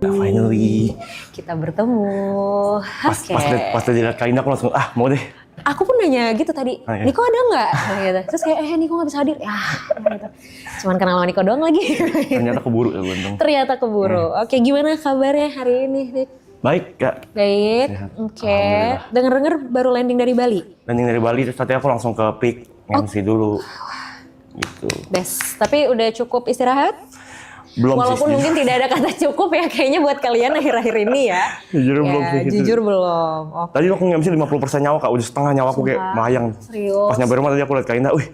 Finally. Kita bertemu. Pas dilihat Kalina aku langsung mau deh. Aku pun nanya gitu tadi, ya? Niko ada nggak? Gitu. Terus kayak Niko nggak bisa hadir. Ya, gitu. Cuman kenal sama Niko doang lagi. Ternyata keburu ya Bundung. Ternyata keburu. Oke, gimana kabarnya hari ini, Nik? Baik Kak. Baik. Sehat. Oke. Alhamdulillah. Dengar-dengar baru landing dari Bali. Landing dari Bali terus tadi aku langsung ke PIK MC dulu. gitu. Best. Tapi udah cukup istirahat? Belum Walaupun sih. mungkin tidak ada kata cukup ya kayaknya buat kalian akhir-akhir ini ya. Jujur belum sih gitu. Jujur belum. Oke. Tadi aku nge-MC 50% nyawa Kak, udah setengah nyawa aku kayak Sumpah? melayang. Serius? Pas nyampe rumah tadi aku liat Kak Indah, wih.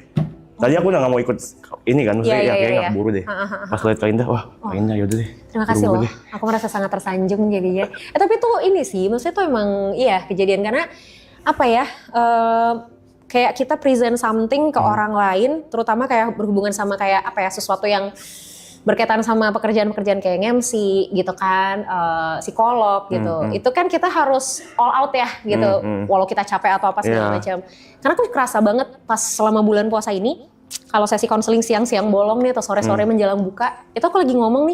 Tadi aku udah gak mau ikut ini kan, maksudnya Iya, ya kayaknya iya. gak keburu deh. Pas liat Kak Indah, wah Kak Indah yaudah deh. Terima kasih Buru-buru loh. deh. Aku merasa sangat tersanjung jadinya. Tapi tuh ini sih, maksudnya tuh emang iya kejadian karena apa ya? Kayak kita present something ke orang lain, terutama kayak berhubungan sama kayak apa ya sesuatu yang berkaitan sama pekerjaan-pekerjaan kayak MC gitu kan, psikolog gitu. Itu kan kita harus all out ya gitu, walau kita capek atau apa segala Iya. macam. Karena aku kerasa banget pas selama bulan puasa ini, kalau sesi konseling siang-siang bolong nih atau sore-sore menjelang buka, itu aku lagi ngomong,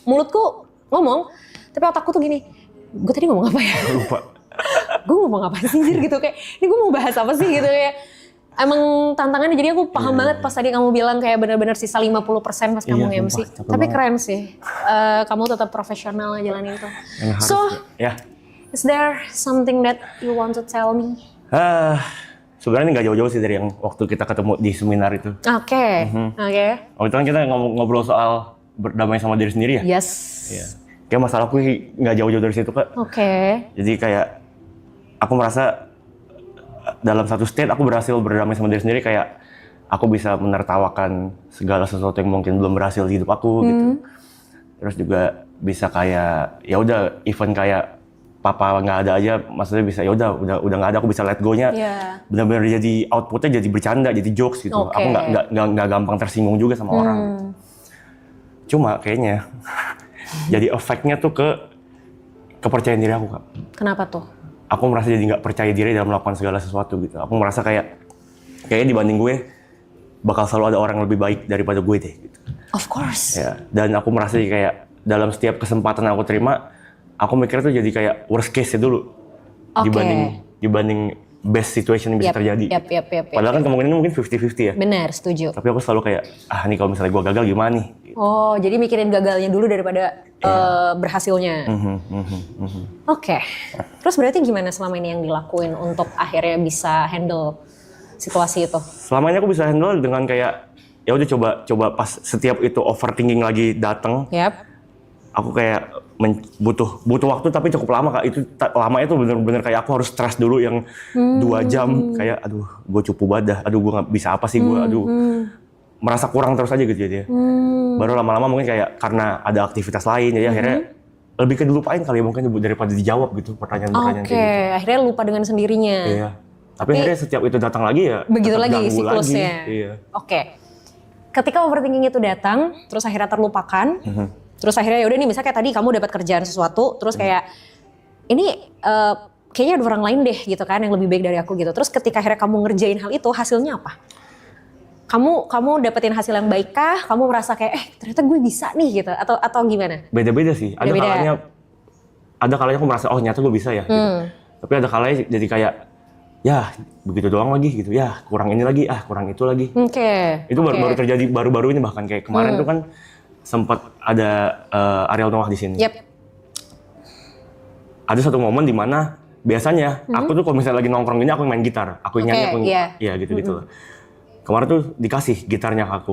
mulutku ngomong, tapi otakku tuh gini, gue tadi ngomong apa ya? Lupa. Gue ngomong apa sih gitu kayak, ini gue mau bahas apa sih gitu kayak. Emang tantangannya jadi aku paham banget pas tadi kamu bilang kayak benar-benar sisa 50% pas kamu Iya, nge-MC. sumpah, capek Tapi banget. keren sih, kamu tetap profesional jalanin itu. Yang harus- So, ya. is there something that you want to tell me? Sebenarnya ini gak jauh-jauh sih dari yang waktu kita ketemu di seminar itu. Oke, oke. Waktu itu kan kita ngobrol soal berdamai sama diri sendiri ya. Yes. Iya. Kayak masalahku nggak jauh-jauh dari situ Kak. Oke. Jadi kayak aku merasa dalam satu state aku berhasil berdamai sama diri sendiri, kayak aku bisa menertawakan segala sesuatu yang mungkin belum berhasil di hidup aku gitu. Terus juga bisa kayak ya udah even kayak papa nggak ada aja, maksudnya bisa ya udah nggak ada, aku bisa let go-nya. Iya. Benar-benar jadi outputnya jadi bercanda, jadi jokes gitu. Oke. Aku nggak gampang tersinggung juga sama orang. Cuma kayaknya jadi efeknya tuh ke kepercayaan diri aku Kak. Kenapa tuh? Aku merasa jadi nggak percaya diri dalam melakukan segala sesuatu gitu. Aku merasa kayaknya dibanding gue bakal selalu ada orang yang lebih baik daripada gue deh gitu. Of course. Ya, dan aku merasa kayak dalam setiap kesempatan yang aku terima, aku mikir tuh jadi kayak worst case dulu Oke. dibanding best situation yang bisa terjadi. Yap. Padahal kan kemungkinan mungkin 50-50 ya. Benar, setuju. Tapi aku selalu kayak, nih kalau misalnya gue gagal gimana nih? Oh, jadi mikirin gagalnya dulu daripada berhasilnya. Oke. Terus berarti gimana selama ini yang dilakuin untuk akhirnya bisa handle situasi itu? Selama ini aku bisa handle dengan kayak, ya udah coba pas setiap itu overthinking lagi datang, Yap. aku kayak butuh waktu tapi cukup lama Kak. Itu lama itu bener-bener kayak aku harus stres dulu yang 2 jam, kayak aduh gue cupu banget dah, aduh gue nggak bisa apa sih gue, aduh merasa kurang terus aja gitu jadi. Baru lama-lama mungkin kayak karena ada aktivitas lain jadi akhirnya lebih ke dilupain kali ya mungkin daripada dijawab gitu pertanyaan-pertanyaan Oke, kayak gitu. akhirnya lupa dengan sendirinya. Iya. Tapi akhirnya setiap itu datang lagi ya Begitu tetap lagi ganggu siklusnya. lagi. Iya. Oke. Ketika overthinking itu datang, terus akhirnya terlupakan, terus akhirnya yaudah nih misalnya kayak tadi kamu dapat kerjaan sesuatu, terus kayak ini kayaknya ada orang lain deh gitu kan yang lebih baik dari aku gitu. Terus ketika akhirnya kamu ngerjain hal itu, hasilnya apa? Kamu dapetin hasil yang baik kah? Kamu merasa kayak ternyata gue bisa nih gitu atau gimana? Beda-beda sih. Beda-beda. Ada kalanya aku merasa oh ternyata gue bisa ya. Gitu. Tapi ada kalanya jadi kayak ya begitu doang lagi gitu. Ya kurang ini lagi, kurang itu lagi. Oke. Itu baru terjadi baru-baru ini bahkan kayak kemarin tuh kan sempat ada Ariel Noah di sini. Yap. Ada satu momen di mana biasanya aku tuh kalau misalnya lagi nongkrong gini aku main gitar, aku nyanyi, aku ya gitu-gitu. Kemarin tuh dikasih gitarnya ke aku.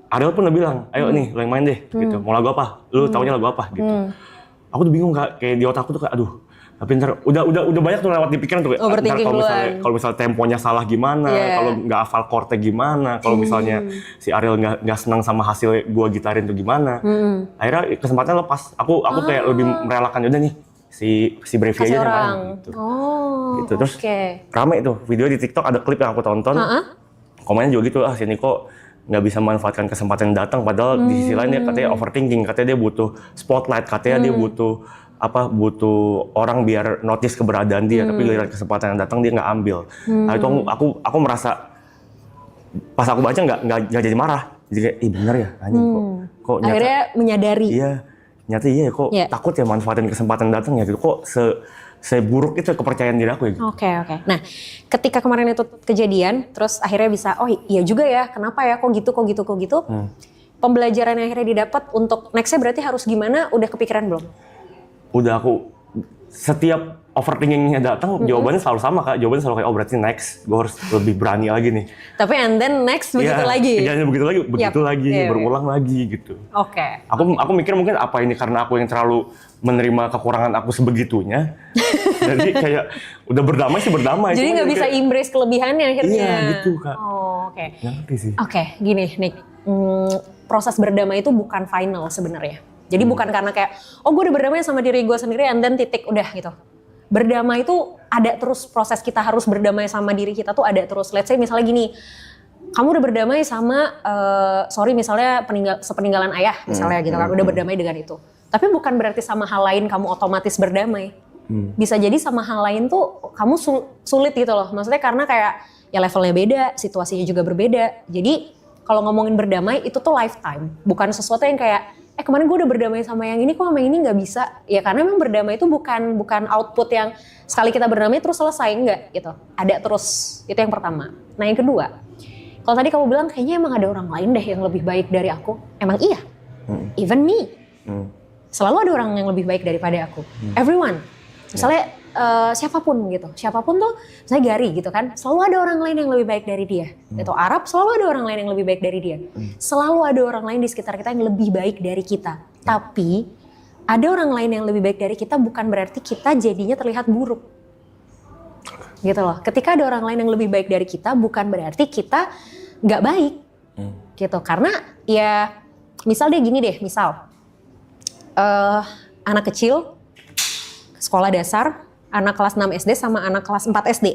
Ariel pun udah bilang, ayo nih lo yang main deh gitu. Mau lagu apa? Lu taunya lagu apa gitu. Aku tuh bingung Kak, kayak di otakku tuh kayak aduh. Tapi ntar udah banyak tuh lewat di pikiran tuh. Ntar kalau misalnya temponya salah gimana, kalau nggak hafal chordnya gimana, kalau misalnya si Ariel nggak senang sama hasil gua gitarin tuh gimana. Akhirnya kesempatan lepas. Aku kayak lebih merelakan udah nih si Brevi aja yang main gitu. Gitu. Terus rame tuh video di TikTok, ada klip yang aku tonton. Komennya juga gitu, si Niko nggak bisa manfaatkan kesempatan yang datang, padahal di sisi lain dia katanya overthinking, katanya dia butuh spotlight, katanya dia butuh orang biar notice keberadaan dia, tapi giliran kesempatan yang datang dia nggak ambil. Nah itu aku merasa pas aku baca nggak jadi marah, jadi kayak bener ya anjing kok nyata, akhirnya menyadari. Iya nyata iya kok takut ya manfaatin kesempatan datang ya gitu, kok seburuk itu kepercayaan diri aku ya gitu. Oke. Nah, ketika kemarin itu kejadian, terus akhirnya bisa, oh iya juga ya, kenapa ya, kok gitu. Pembelajaran yang akhirnya didapat untuk nextnya berarti harus gimana, udah kepikiran belum? Udah aku setiap overthinkingnya datang, jawabannya selalu sama Kak. Jawabannya selalu kayak, oh berarti next, gue harus lebih berani lagi nih. Tapi and then next begitu lagi. Iya, begitu lagi, berulang lagi gitu. Oke. Aku mikir mungkin apa ini karena aku yang terlalu menerima kekurangan aku sebegitunya. Jadi kayak udah berdamai. Jadi nggak bisa embrace kelebihannya akhirnya. Iya gitu Kak. Oh, oke. Ngerti sih. Oke, gini Nick. Proses berdamai itu bukan final sebenarnya. Jadi bukan karena kayak, oh gue udah berdamai sama diri gue sendiri and then titik, udah gitu. Berdamai itu ada terus, proses kita harus berdamai sama diri kita tuh ada terus. Let's say misalnya gini, kamu udah berdamai sama, misalnya sepeninggalan ayah misalnya gitu kan, udah berdamai dengan itu. Tapi bukan berarti sama hal lain kamu otomatis berdamai. Bisa jadi sama hal lain tuh kamu sulit gitu loh. Maksudnya karena kayak ya levelnya beda, situasinya juga berbeda. Jadi kalau ngomongin berdamai itu tuh lifetime, bukan sesuatu yang kayak kemarin gue udah berdamai sama yang ini, kok sama yang ini nggak bisa? Ya karena memang berdamai itu bukan output yang sekali kita berdamai terus selesai, enggak gitu. Ada terus, itu yang pertama. Nah yang kedua, kalau tadi kamu bilang kayaknya emang ada orang lain deh yang lebih baik dari aku. Emang iya, even me. Selalu ada orang yang lebih baik daripada aku. Everyone. Misalnya siapapun gitu, siapapun tuh, misalnya Gary gitu kan, selalu ada orang lain yang lebih baik dari dia. Atau Arab, selalu ada orang lain yang lebih baik dari dia. Selalu ada orang lain di sekitar kita yang lebih baik dari kita. Tapi ada orang lain yang lebih baik dari kita bukan berarti kita jadinya terlihat buruk. Gitu loh. Ketika ada orang lain yang lebih baik dari kita bukan berarti kita nggak baik. Gitu. Karena ya misal deh gini deh, misal anak kecil sekolah dasar, anak kelas 6 SD sama anak kelas 4 SD.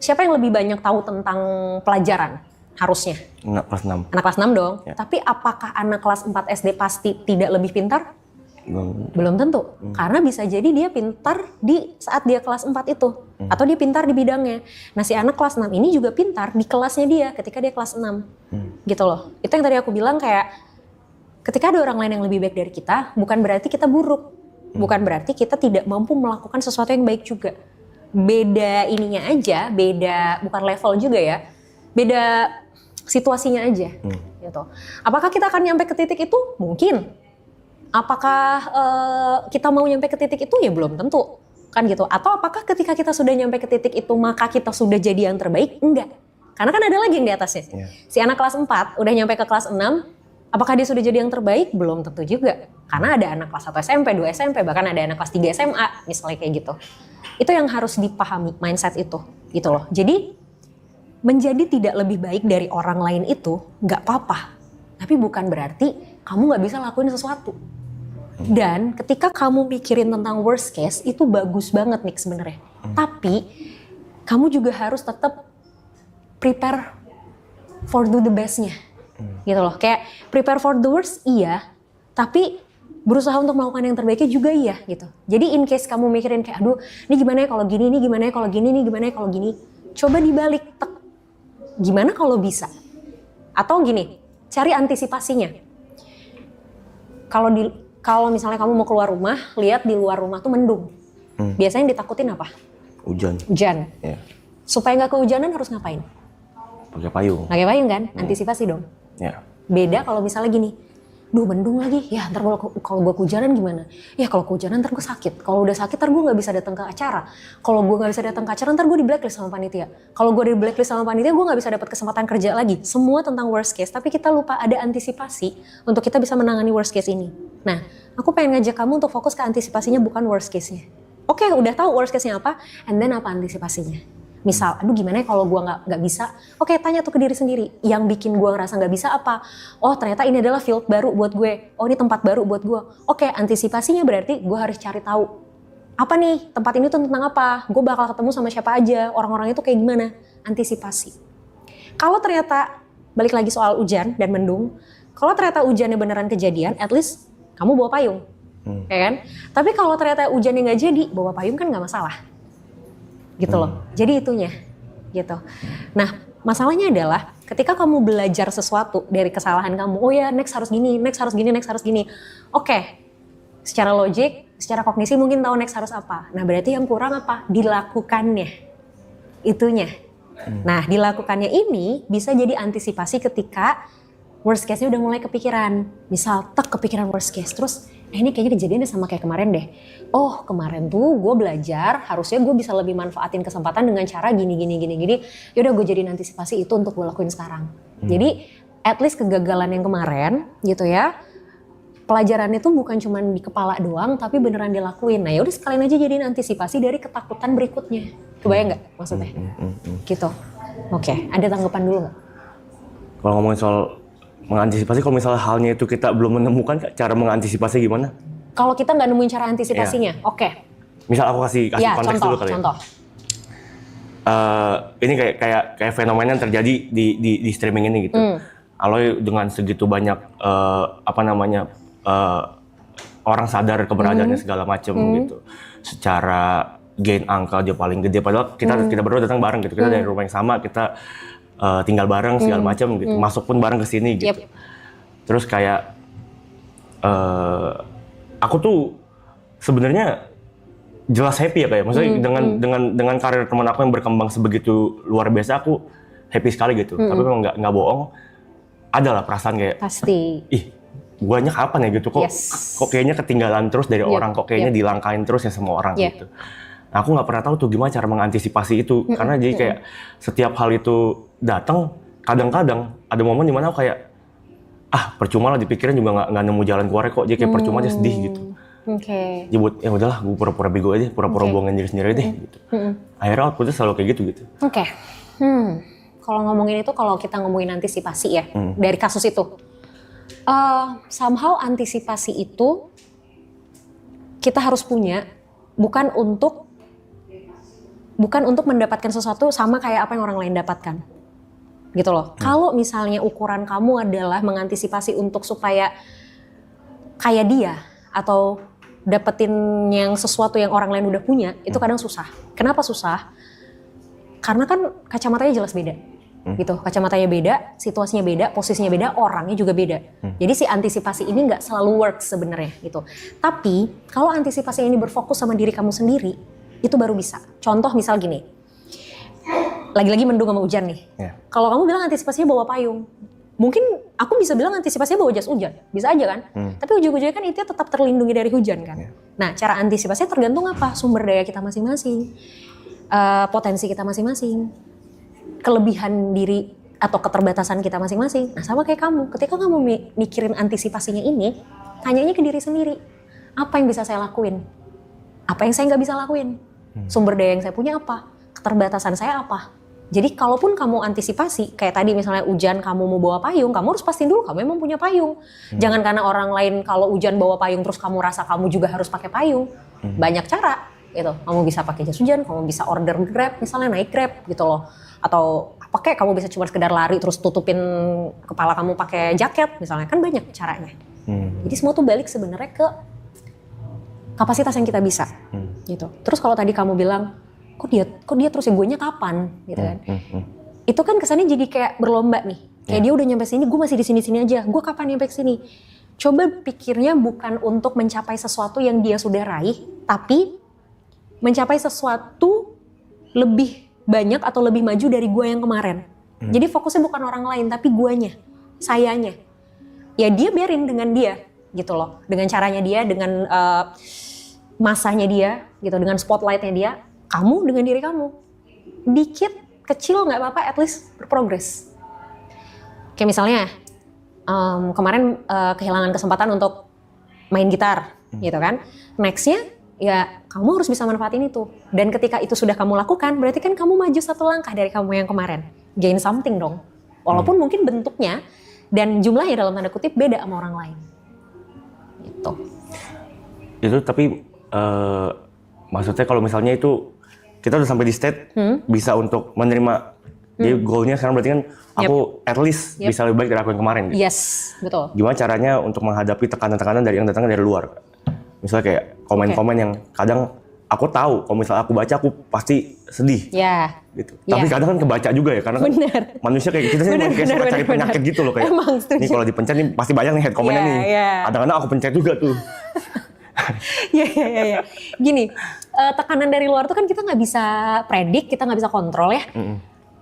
Siapa yang lebih banyak tahu tentang pelajaran? Harusnya. Anak kelas 6. Anak kelas 6 dong. Ya. Tapi apakah anak kelas 4 SD pasti tidak lebih pintar? Belum tentu. Karena bisa jadi dia pintar di saat dia kelas 4 itu. Atau dia pintar di bidangnya. Nah si anak kelas 6 ini juga pintar di kelasnya dia ketika dia kelas 6. Gitu loh. Itu yang tadi aku bilang kayak ketika ada orang lain yang lebih baik dari kita, bukan berarti kita buruk. Bukan berarti kita tidak mampu melakukan sesuatu yang baik juga. Beda ininya aja, beda bukan level juga ya. Beda situasinya aja. Gitu. Apakah kita akan nyampe ke titik itu? Mungkin. Apakah kita mau nyampe ke titik itu? Ya belum tentu. Kan gitu. Atau apakah ketika kita sudah nyampe ke titik itu maka kita sudah jadi yang terbaik? Enggak. Karena kan ada lagi yang di atasnya. Si anak kelas 4 udah nyampe ke kelas 6. Apakah dia sudah jadi yang terbaik? Belum tentu juga. Karena ada anak kelas 1 SMP, 2 SMP, bahkan ada anak kelas 3 SMA, misalnya kayak gitu. Itu yang harus dipahami, mindset itu. Gitu loh. Jadi, menjadi tidak lebih baik dari orang lain itu nggak apa-apa. Tapi bukan berarti kamu nggak bisa lakuin sesuatu. Dan ketika kamu mikirin tentang worst case, itu bagus banget nih sebenarnya. Tapi, kamu juga harus tetap prepare for do the best-nya. Gitu loh, kayak prepare for the worst iya, tapi berusaha untuk melakukan yang terbaiknya juga iya gitu. Jadi in case kamu mikirin kayak aduh ini gimana ya kalau gini, ini gimana ya kalau gini, ini gimana ya kalau gini, coba dibalik, gimana kalau bisa? Atau gini, cari antisipasinya. Kalau misalnya kamu mau keluar rumah, lihat di luar rumah tuh mendung. Biasanya yang ditakutin apa? Hujan. Yeah. Supaya nggak kehujanan harus ngapain? Pakai payung. Pakai payung kan? Antisipasi dong. Ya. Beda kalau misalnya gini, duh mendung lagi, ya ntar kalau gue kehujanan gimana? Ya kalau kehujanan ntar gue sakit, kalau udah sakit ntar gue gak bisa datang ke acara. Kalau gue gak bisa datang ke acara ntar gue di blacklist sama panitia. Kalau gue di blacklist sama panitia gue gak bisa dapat kesempatan kerja lagi. Semua tentang worst case, tapi kita lupa ada antisipasi untuk kita bisa menangani worst case ini. Nah, aku pengen ngajak kamu untuk fokus ke antisipasinya bukan worst case-nya. Oke, udah tahu worst case-nya apa, and then apa antisipasinya. Misal, aduh gimana ya kalau gue nggak bisa? Oke, tanya tuh ke diri sendiri. Yang bikin gue ngerasa nggak bisa apa? Oh, ternyata ini adalah field baru buat gue. Oh, ini tempat baru buat gue. Oke, antisipasinya berarti gue harus cari tahu. Apa nih, tempat ini tuh tentang apa? Gue bakal ketemu sama siapa aja? Orang-orang itu kayak gimana? Antisipasi. Kalau ternyata, balik lagi soal hujan dan mendung. Kalau ternyata hujannya beneran kejadian, at least kamu bawa payung. Ya kan? Tapi kalau ternyata hujannya nggak jadi, bawa payung kan nggak masalah. Gitu loh, jadi itunya gitu. Nah masalahnya adalah ketika kamu belajar sesuatu dari kesalahan kamu, oh ya next harus gini, next harus gini, next harus gini. Oke, secara logik, secara kognisi mungkin tahu next harus apa. Nah berarti yang kurang apa? Dilakukannya, itunya. Nah dilakukannya ini bisa jadi antisipasi ketika worst case-nya udah mulai kepikiran. Misal kepikiran worst case, terus ini kayaknya kejadiannya sama kayak kemarin deh. Oh kemarin tuh gue belajar, harusnya gue bisa lebih manfaatin kesempatan dengan cara gini. Yaudah gue jadiin antisipasi itu untuk gue lakuin sekarang. Jadi at least kegagalan yang kemarin gitu ya, pelajarannya tuh bukan cuma di kepala doang, tapi beneran dilakuin. Nah yaudah sekalian aja jadiin antisipasi dari ketakutan berikutnya. Kebayang nggak maksudnya? Gitu. Oke, ada tanggapan dulu nggak? Kalau ngomongin soal mengantisipasi, kalau misalnya halnya itu kita belum menemukan cara mengantisipasi gimana? Kalau kita nggak nemuin cara antisipasinya, oke. Misal aku kasih konteks dulu kali contoh. Ini kayak fenomena yang terjadi di streaming ini gitu. Aloy dengan segitu banyak orang sadar keberadaannya segala macam gitu. Secara gain angka dia paling gede, padahal kita berdua datang bareng gitu. Kita dari rumah yang sama, kita tinggal bareng segala macam gitu. Masuk pun bareng ke sini gitu. Terus kayak aku tuh sebenarnya jelas happy ya kayak. Maksudnya dengan karir teman aku yang berkembang sebegitu luar biasa, aku happy sekali gitu. Tapi memang nggak bohong, ada lah perasaan kayak pasti. Guanya kapan ya gitu, kok kayaknya ketinggalan terus dari orang, kok kayaknya dilangkain terus ya sama orang gitu. Nah, aku nggak pernah tahu tuh gimana cara mengantisipasi itu, karena jadi kayak setiap hal itu datang, kadang-kadang ada momen dimana aku kayak percuma lah, dipikirin juga nggak nemu jalan keluar kok, jadi kayak percuma aja, sedih gitu. Jadi buat ya udahlah, gue pura-pura bego aja, pura-pura bohongin diri sendiri deh gitu. Akhirnya outputnya selalu kayak gitu. Kalau ngomongin itu, kalau kita ngomongin antisipasi ya dari kasus itu, somehow antisipasi itu kita harus punya, bukan untuk mendapatkan sesuatu sama kayak apa yang orang lain dapatkan, gitu loh. Kalau misalnya ukuran kamu adalah mengantisipasi untuk supaya kayak dia atau dapetin yang sesuatu yang orang lain udah punya, itu kadang susah. Kenapa susah? Karena kan kacamatanya jelas beda. Gitu, kacamatanya beda, situasinya beda, posisinya beda, orangnya juga beda. Jadi si antisipasi ini nggak selalu works sebenarnya gitu. Tapi kalau antisipasi ini berfokus sama diri kamu sendiri, itu baru bisa. Contoh misal gini, lagi-lagi mendung sama hujan nih. Kalau kamu bilang antisipasinya bawa payung, mungkin aku bisa bilang antisipasinya bawa jas hujan, bisa aja kan. Tapi ujung-ujungnya kan itu tetap terlindungi dari hujan kan. Nah cara antisipasinya tergantung apa, sumber daya kita masing-masing, potensi kita masing-masing, kelebihan diri atau keterbatasan kita masing-masing. Nah sama kayak kamu, ketika kamu mikirin antisipasinya ini, tanyanya ke diri sendiri, apa yang bisa saya lakuin? Apa yang saya nggak bisa lakuin? Sumber daya yang saya punya apa? Keterbatasan saya apa? Jadi kalaupun kamu antisipasi, kayak tadi misalnya hujan kamu mau bawa payung, kamu harus pastiin dulu kamu emang punya payung. Jangan karena orang lain kalau hujan bawa payung terus kamu rasa kamu juga harus pakai payung. Banyak cara gitu. Kamu bisa pakai jas hujan, kamu bisa order Grab, misalnya naik Grab gitu loh. Atau pakai kamu bisa cuma sekedar lari terus tutupin kepala kamu pakai jaket misalnya, kan banyak caranya. Jadi semua tuh balik sebenarnya ke kapasitas yang kita bisa gitu. Terus kalau tadi kamu bilang kok dia terus ya, guenya kapan gitu kan. Itu kan kesannya jadi kayak berlomba nih. Kayak dia udah nyampe sini, gue masih di sini aja. Gue kapan nyampe ke sini? Coba pikirnya bukan untuk mencapai sesuatu yang dia sudah raih, tapi mencapai sesuatu lebih banyak atau lebih maju dari gue yang kemarin. Jadi fokusnya bukan orang lain, tapi guanya, sayanya. Ya dia biarin dengan dia gitu loh. Dengan caranya dia, dengan masanya dia gitu, dengan spotlightnya dia. Kamu dengan diri kamu. Dikit, kecil gak apa-apa, at least berprogres. Kayak misalnya, kemarin kehilangan kesempatan untuk main gitar gitu kan. Nextnya, ya kamu harus bisa manfaatin itu. Dan ketika itu sudah kamu lakukan, berarti kan kamu maju satu langkah dari kamu yang kemarin. Gain something dong. Walaupun mungkin bentuknya dan jumlahnya dalam tanda kutip beda sama orang lain. Gitu. Itu tapi maksudnya kalau misalnya itu kita udah sampai di state bisa untuk menerima, jadi goalnya sekarang berarti kan aku at least bisa lebih baik dari aku yang kemarin. Gitu. Yes, betul. Gimana caranya untuk menghadapi tekanan-tekanan yang datangnya dari luar? Misalnya kayak komen-komen yang kadang aku tahu kalau misalnya aku baca aku pasti sedih. Gitu. Tapi kadang kan kebaca juga ya, karena kan manusia kayak kita sih kayak suka cari penyakit gitu loh kayak. Ini kalau dipencet nih pasti banyak nih head comment-nya nih. Kadang-kadang aku pencet juga tuh. Iya. Gini, tekanan dari luar tuh kan kita nggak bisa predik, kita nggak bisa kontrol ya.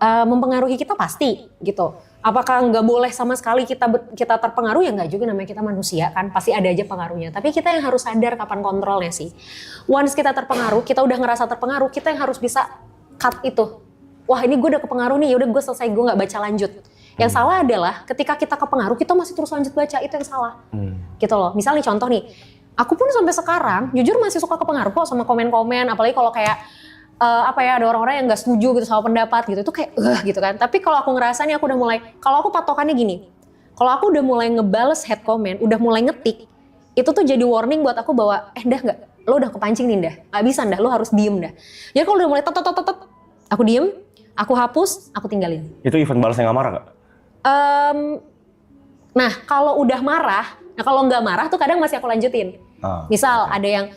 mempengaruhi kita pasti gitu. Apakah nggak boleh sama sekali kita terpengaruh? Ya nggak juga, namanya kita manusia kan, pasti ada aja pengaruhnya. Tapi kita yang harus sadar kapan kontrolnya sih. Once kita terpengaruh, kita udah ngerasa terpengaruh, kita yang harus bisa cut itu. Wah ini gue udah kepengaruh nih, yaudah gue selesai, gue nggak baca lanjut. Yang salah adalah ketika kita kepengaruh, kita masih terus lanjut baca, itu yang salah. Gitu loh. Misalnya contoh nih, aku pun sampai sekarang jujur masih suka kepengaruh kok sama komen-komen, apalagi kalau kayak ada orang-orang yang nggak setuju gitu sama pendapat gitu, itu kayak gitu kan. Tapi kalau aku ngerasa nih aku udah mulai, kalau aku patokannya gini, kalau aku udah mulai ngebales head comment, udah mulai ngetik, itu tuh jadi warning buat aku bahwa dah nggak, lo udah kepancing nih dah, nggak bisa dah, lo harus diem dah. Jadi kalau udah mulai aku diem, aku hapus, aku tinggalin. Itu event balasnya nggak marah gak? Nah kalau udah marah, kalau nggak marah tuh kadang masih aku lanjutin. Misal ada yang,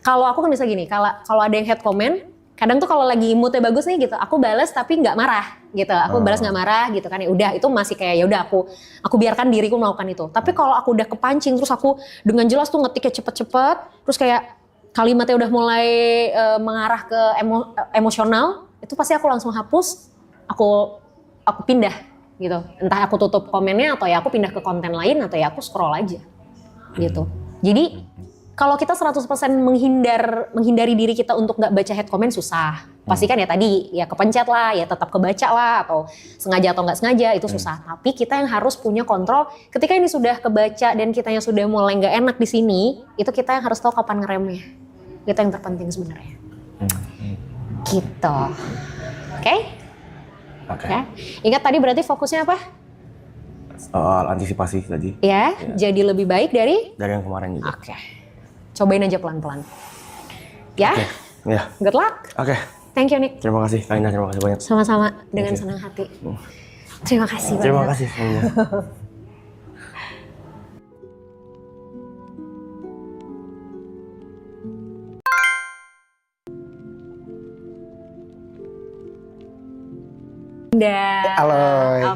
kalau aku kan bisa gini, kalau ada yang head comment, kadang tuh kalau lagi moodnya bagus nih gitu, aku balas tapi nggak marah gitu, aku balas nggak marah gitu kan, ya udah itu masih kayak ya udah aku biarkan diriku melakukan itu. Tapi kalau aku udah kepancing terus aku dengan jelas tuh ngetiknya cepet-cepet, terus kayak kalimatnya udah mulai mengarah ke emosional, itu pasti aku langsung hapus, aku pindah gitu. Entah aku tutup komennya atau ya aku pindah ke konten lain atau ya aku scroll aja gitu. Jadi kalau kita 100% menghindari diri kita untuk nggak baca head comment susah. Pasti kan ya tadi ya kepencet lah, ya tetap kebaca lah, atau sengaja atau nggak sengaja itu susah. Tapi kita yang harus punya kontrol ketika ini sudah kebaca dan kitanya sudah mulai nggak enak di sini, itu kita yang harus tahu kapan ngeremnya. Itu yang terpenting sebenarnya. Gitu. Oke? Ya. Ingat tadi berarti fokusnya apa? Soal antisipasi tadi. Ya, jadi lebih baik dari yang kemarin juga. Oke. Cobain aja pelan-pelan. Ya? Ya. Good luck. Oke. Thank you, Nick. Terima kasih, Kak Indah. Terima kasih banyak. Sama-sama, dengan senang hati. Terima kasih banyak. Terima kasih semuanya. Halo.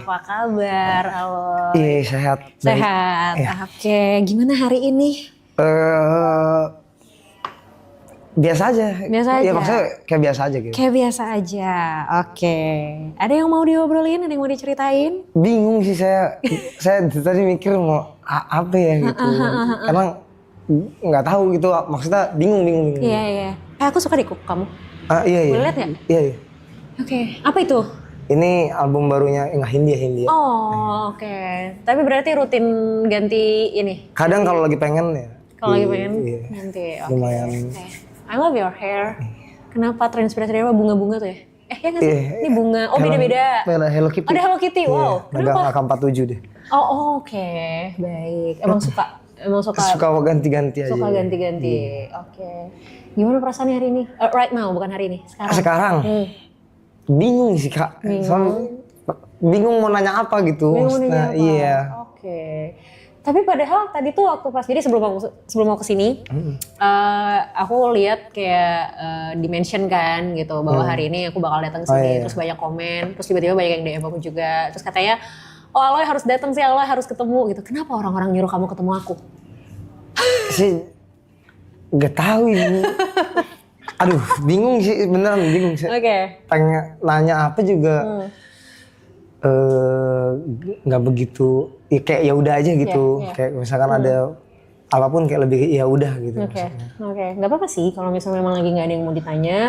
Apa kabar? Halo. Iya, sehat. Sehat. Iya. Oke, gimana hari ini? Biasa aja. Biasa aja. Ya maksudnya kayak biasa aja gitu. Kayak biasa aja. Oke. Ada yang mau diobrolin? Ada yang mau diceritain? Bingung sih saya. Saya tadi mikir mau apa ya gitu. Karena nggak tahu gitu. Maksudnya bingung. Iya, iya. Aku suka deh kok kamu. Iya. Boleh lihat nggak? Iya. Oke. Apa itu? Ini album barunya Hindia. Oh, oke. Tapi berarti rutin ganti ini? Kadang kalau lagi pengen ya. Kalau lagi pengen iya. ganti. Okay. Lumayan. Okay. I love your hair. Kenapa terinspirasi dari apa? Bunga-bunga tuh ya? Ya nggak sih? Ini bunga. Oh, beda-beda. Hello Kitty. Oh, ada Hello Kitty. Wow. Megang AK-47 deh. Oh, oke. Baik. Emang suka ganti-ganti aja. Suka ganti-ganti. Oke. Gimana perasaannya hari ini? Right now, bukan hari ini. Sekarang. Bingung sih Kak. Bingung mau nanya apa gitu. Maksudnya, iya. Oke. Tapi padahal tadi tuh waktu pas, jadi sebelum mau kesini, aku lihat kayak dimention kan gitu bahwa hari ini aku bakal datang sini, terus banyak komen, terus tiba-tiba banyak yang DM aku juga, terus katanya, oh Aloy harus datang sih, Aloy harus ketemu gitu. Kenapa orang-orang nyuruh kamu ketemu aku? Sih, nggak tahu ini. Aduh, bingung sih, beneran bingung sih. Oke. Pengen nanya apa juga, nggak begitu. Ya kayak ya udah aja gitu. Kayak misalkan ada apapun kayak lebih ya udah gitu. Oke. Nggak apa-apa sih kalau misalnya memang lagi nggak ada yang mau ditanya.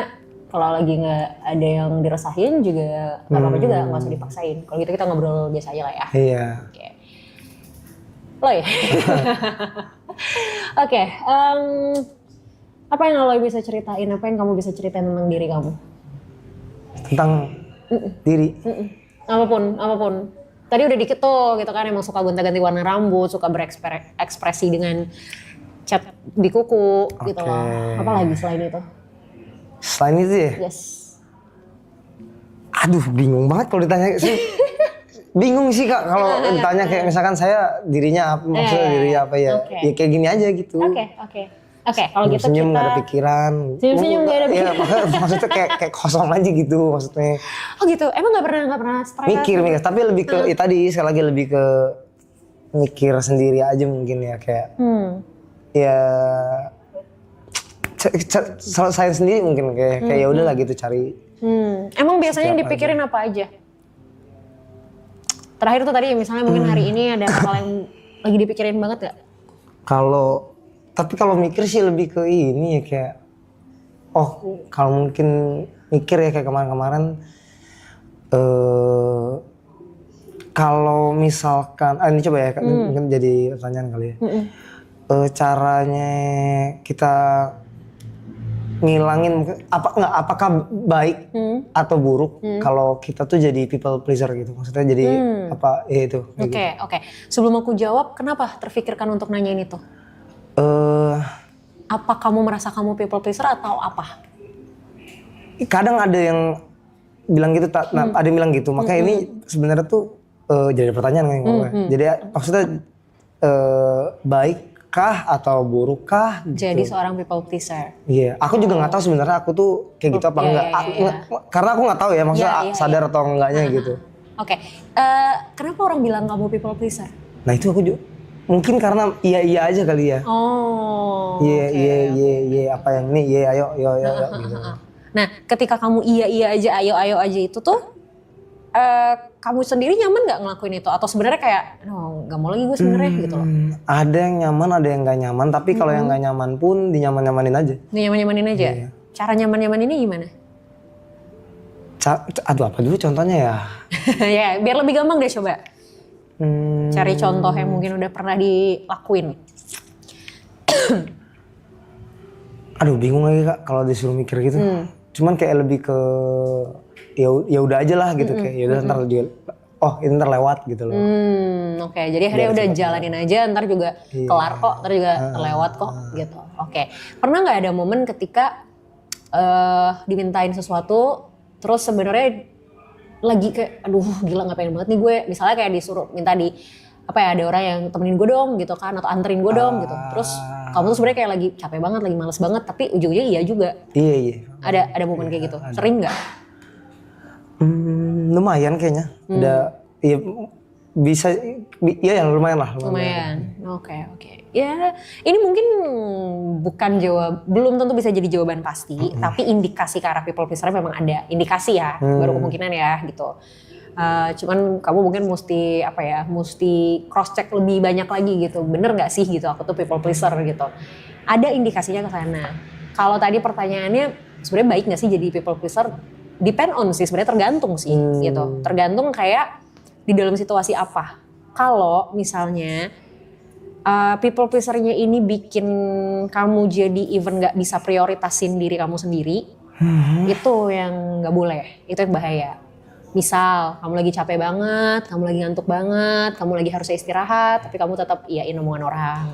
Kalau lagi nggak ada yang dirasain juga nggak apa-apa juga, nggak usah dipaksain. Kalau gitu kita ngobrol biasa aja lah ya. Iya. Oke. Loy. Oke. Apa yang Aloy bisa ceritain? Apa yang kamu bisa ceritain tentang diri kamu? Tentang diri? Apapun. Tadi udah dikit tuh gitu kan, emang suka gonta-ganti warna rambut, suka berekspresi dengan cat di kuku gitu loh. Apa lagi selain itu? Selain itu ya? Yes. Aduh, bingung banget kalau ditanya sih. Bingung sih Kak kalau ditanya kayak misalkan saya dirinya apa, maksudnya diri apa ya. Ya kayak gini aja gitu. Oke, kalau gitu senyum kita nggak ada pikiran. Senyum nggak ada pikiran. Iya, maksudnya kayak kosong aja gitu maksudnya. Oh gitu, emang nggak pernah stres? Mikir, tapi lebih ke ya tadi sekali lagi lebih ke mikir sendiri aja mungkin ya kayak. Ya selesai sendiri mungkin kayak ya udahlah gitu cari Emang biasanya yang Setiap dipikirin apa aja? Terakhir tuh tadi misalnya mungkin hari ini ada hal yang lagi dipikirin banget gak? Tapi kalau mikir sih lebih ke ini ya kayak, kalau mungkin mikir ya kayak kemarin-kemarin, kalau misalkan, ini coba ya, mungkin jadi pertanyaan kali ya. Caranya kita ngilangin, apakah baik atau buruk kalau kita tuh jadi people pleaser gitu, maksudnya jadi apa ya itu. Oke. Sebelum aku jawab, kenapa terfikirkan untuk nanyain itu? Apa kamu merasa kamu people pleaser atau apa? Kadang ada yang bilang gitu, ada yang bilang gitu, makanya ini sebenarnya tuh jadi pertanyaan kan gue. Jadi maksudnya baikkah atau burukkah? Gitu. Jadi seorang people pleaser. Iya, aku juga nggak tahu sebenarnya aku tuh kayak gitu apa enggak. Karena aku nggak tahu ya, maksudnya sadar atau enggaknya gitu. Oke. Kenapa orang bilang kamu people pleaser? Nah itu aku juga mungkin karena iya aja kali ya. Iya apa yang ini, iya ayo gitu. Nah, ketika kamu iya aja, ayo aja itu tuh, kamu sendiri nyaman nggak ngelakuin itu? Atau sebenarnya kayak, nggak mau lagi gue sebenarnya gitu loh? Ada yang nyaman, ada yang nggak nyaman. Tapi kalau yang nggak nyaman pun dinyaman-nyamanin aja. Dinyaman-nyamanin aja? Iya. Cara nyaman-nyamanin ini gimana? Aduh apa dulu contohnya ya? Ya, biar lebih gampang deh coba. Cari contoh yang mungkin udah pernah dilakuin. Aduh bingung lagi Kak kalau disuruh mikir gitu. Cuman kayak lebih ke ya udah aja lah gitu, kayak ya udah ntar dia ini ntar lewat gitu loh. Oke, jadi akhirnya udah jalanin aja, ntar juga kelar kok, ntar juga terlewat kok gitu. Oke. Pernah nggak ada momen ketika dimintain sesuatu terus sebenarnya lagi kayak aduh gila nggak pengen banget nih gue, misalnya kayak disuruh minta ada orang yang temenin gue dong gitu kan, atau anterin gue dong gitu, terus kamu tuh sebenarnya kayak lagi capek banget, lagi males banget, tapi ujung-ujungnya iya juga. Iya. Ada momen kayak gitu, sering nggak? Lumayan kayaknya. Ada ya bisa ya lumayan lah. Lumayan. Oke. Ya, ini mungkin belum tentu bisa jadi jawaban pasti, tapi indikasi ke arah people pleaser memang ada. Indikasi ya, baru kemungkinan ya gitu. Cuman kamu mungkin mesti cross check lebih banyak lagi gitu. Bener nggak sih gitu aku tuh people pleaser gitu. Ada indikasinya ke sana. Kalau tadi pertanyaannya sebenarnya baik nggak sih jadi people pleaser? Depend on sih, sebenarnya tergantung sih gitu. Tergantung kayak di dalam situasi apa. Kalau misalnya people pleaser-nya ini bikin kamu jadi even nggak bisa prioritasin diri kamu sendiri, itu yang nggak boleh, itu yang bahaya. Misal kamu lagi capek banget, kamu lagi ngantuk banget, kamu lagi harusnya istirahat, tapi kamu tetap iyain omongan orang.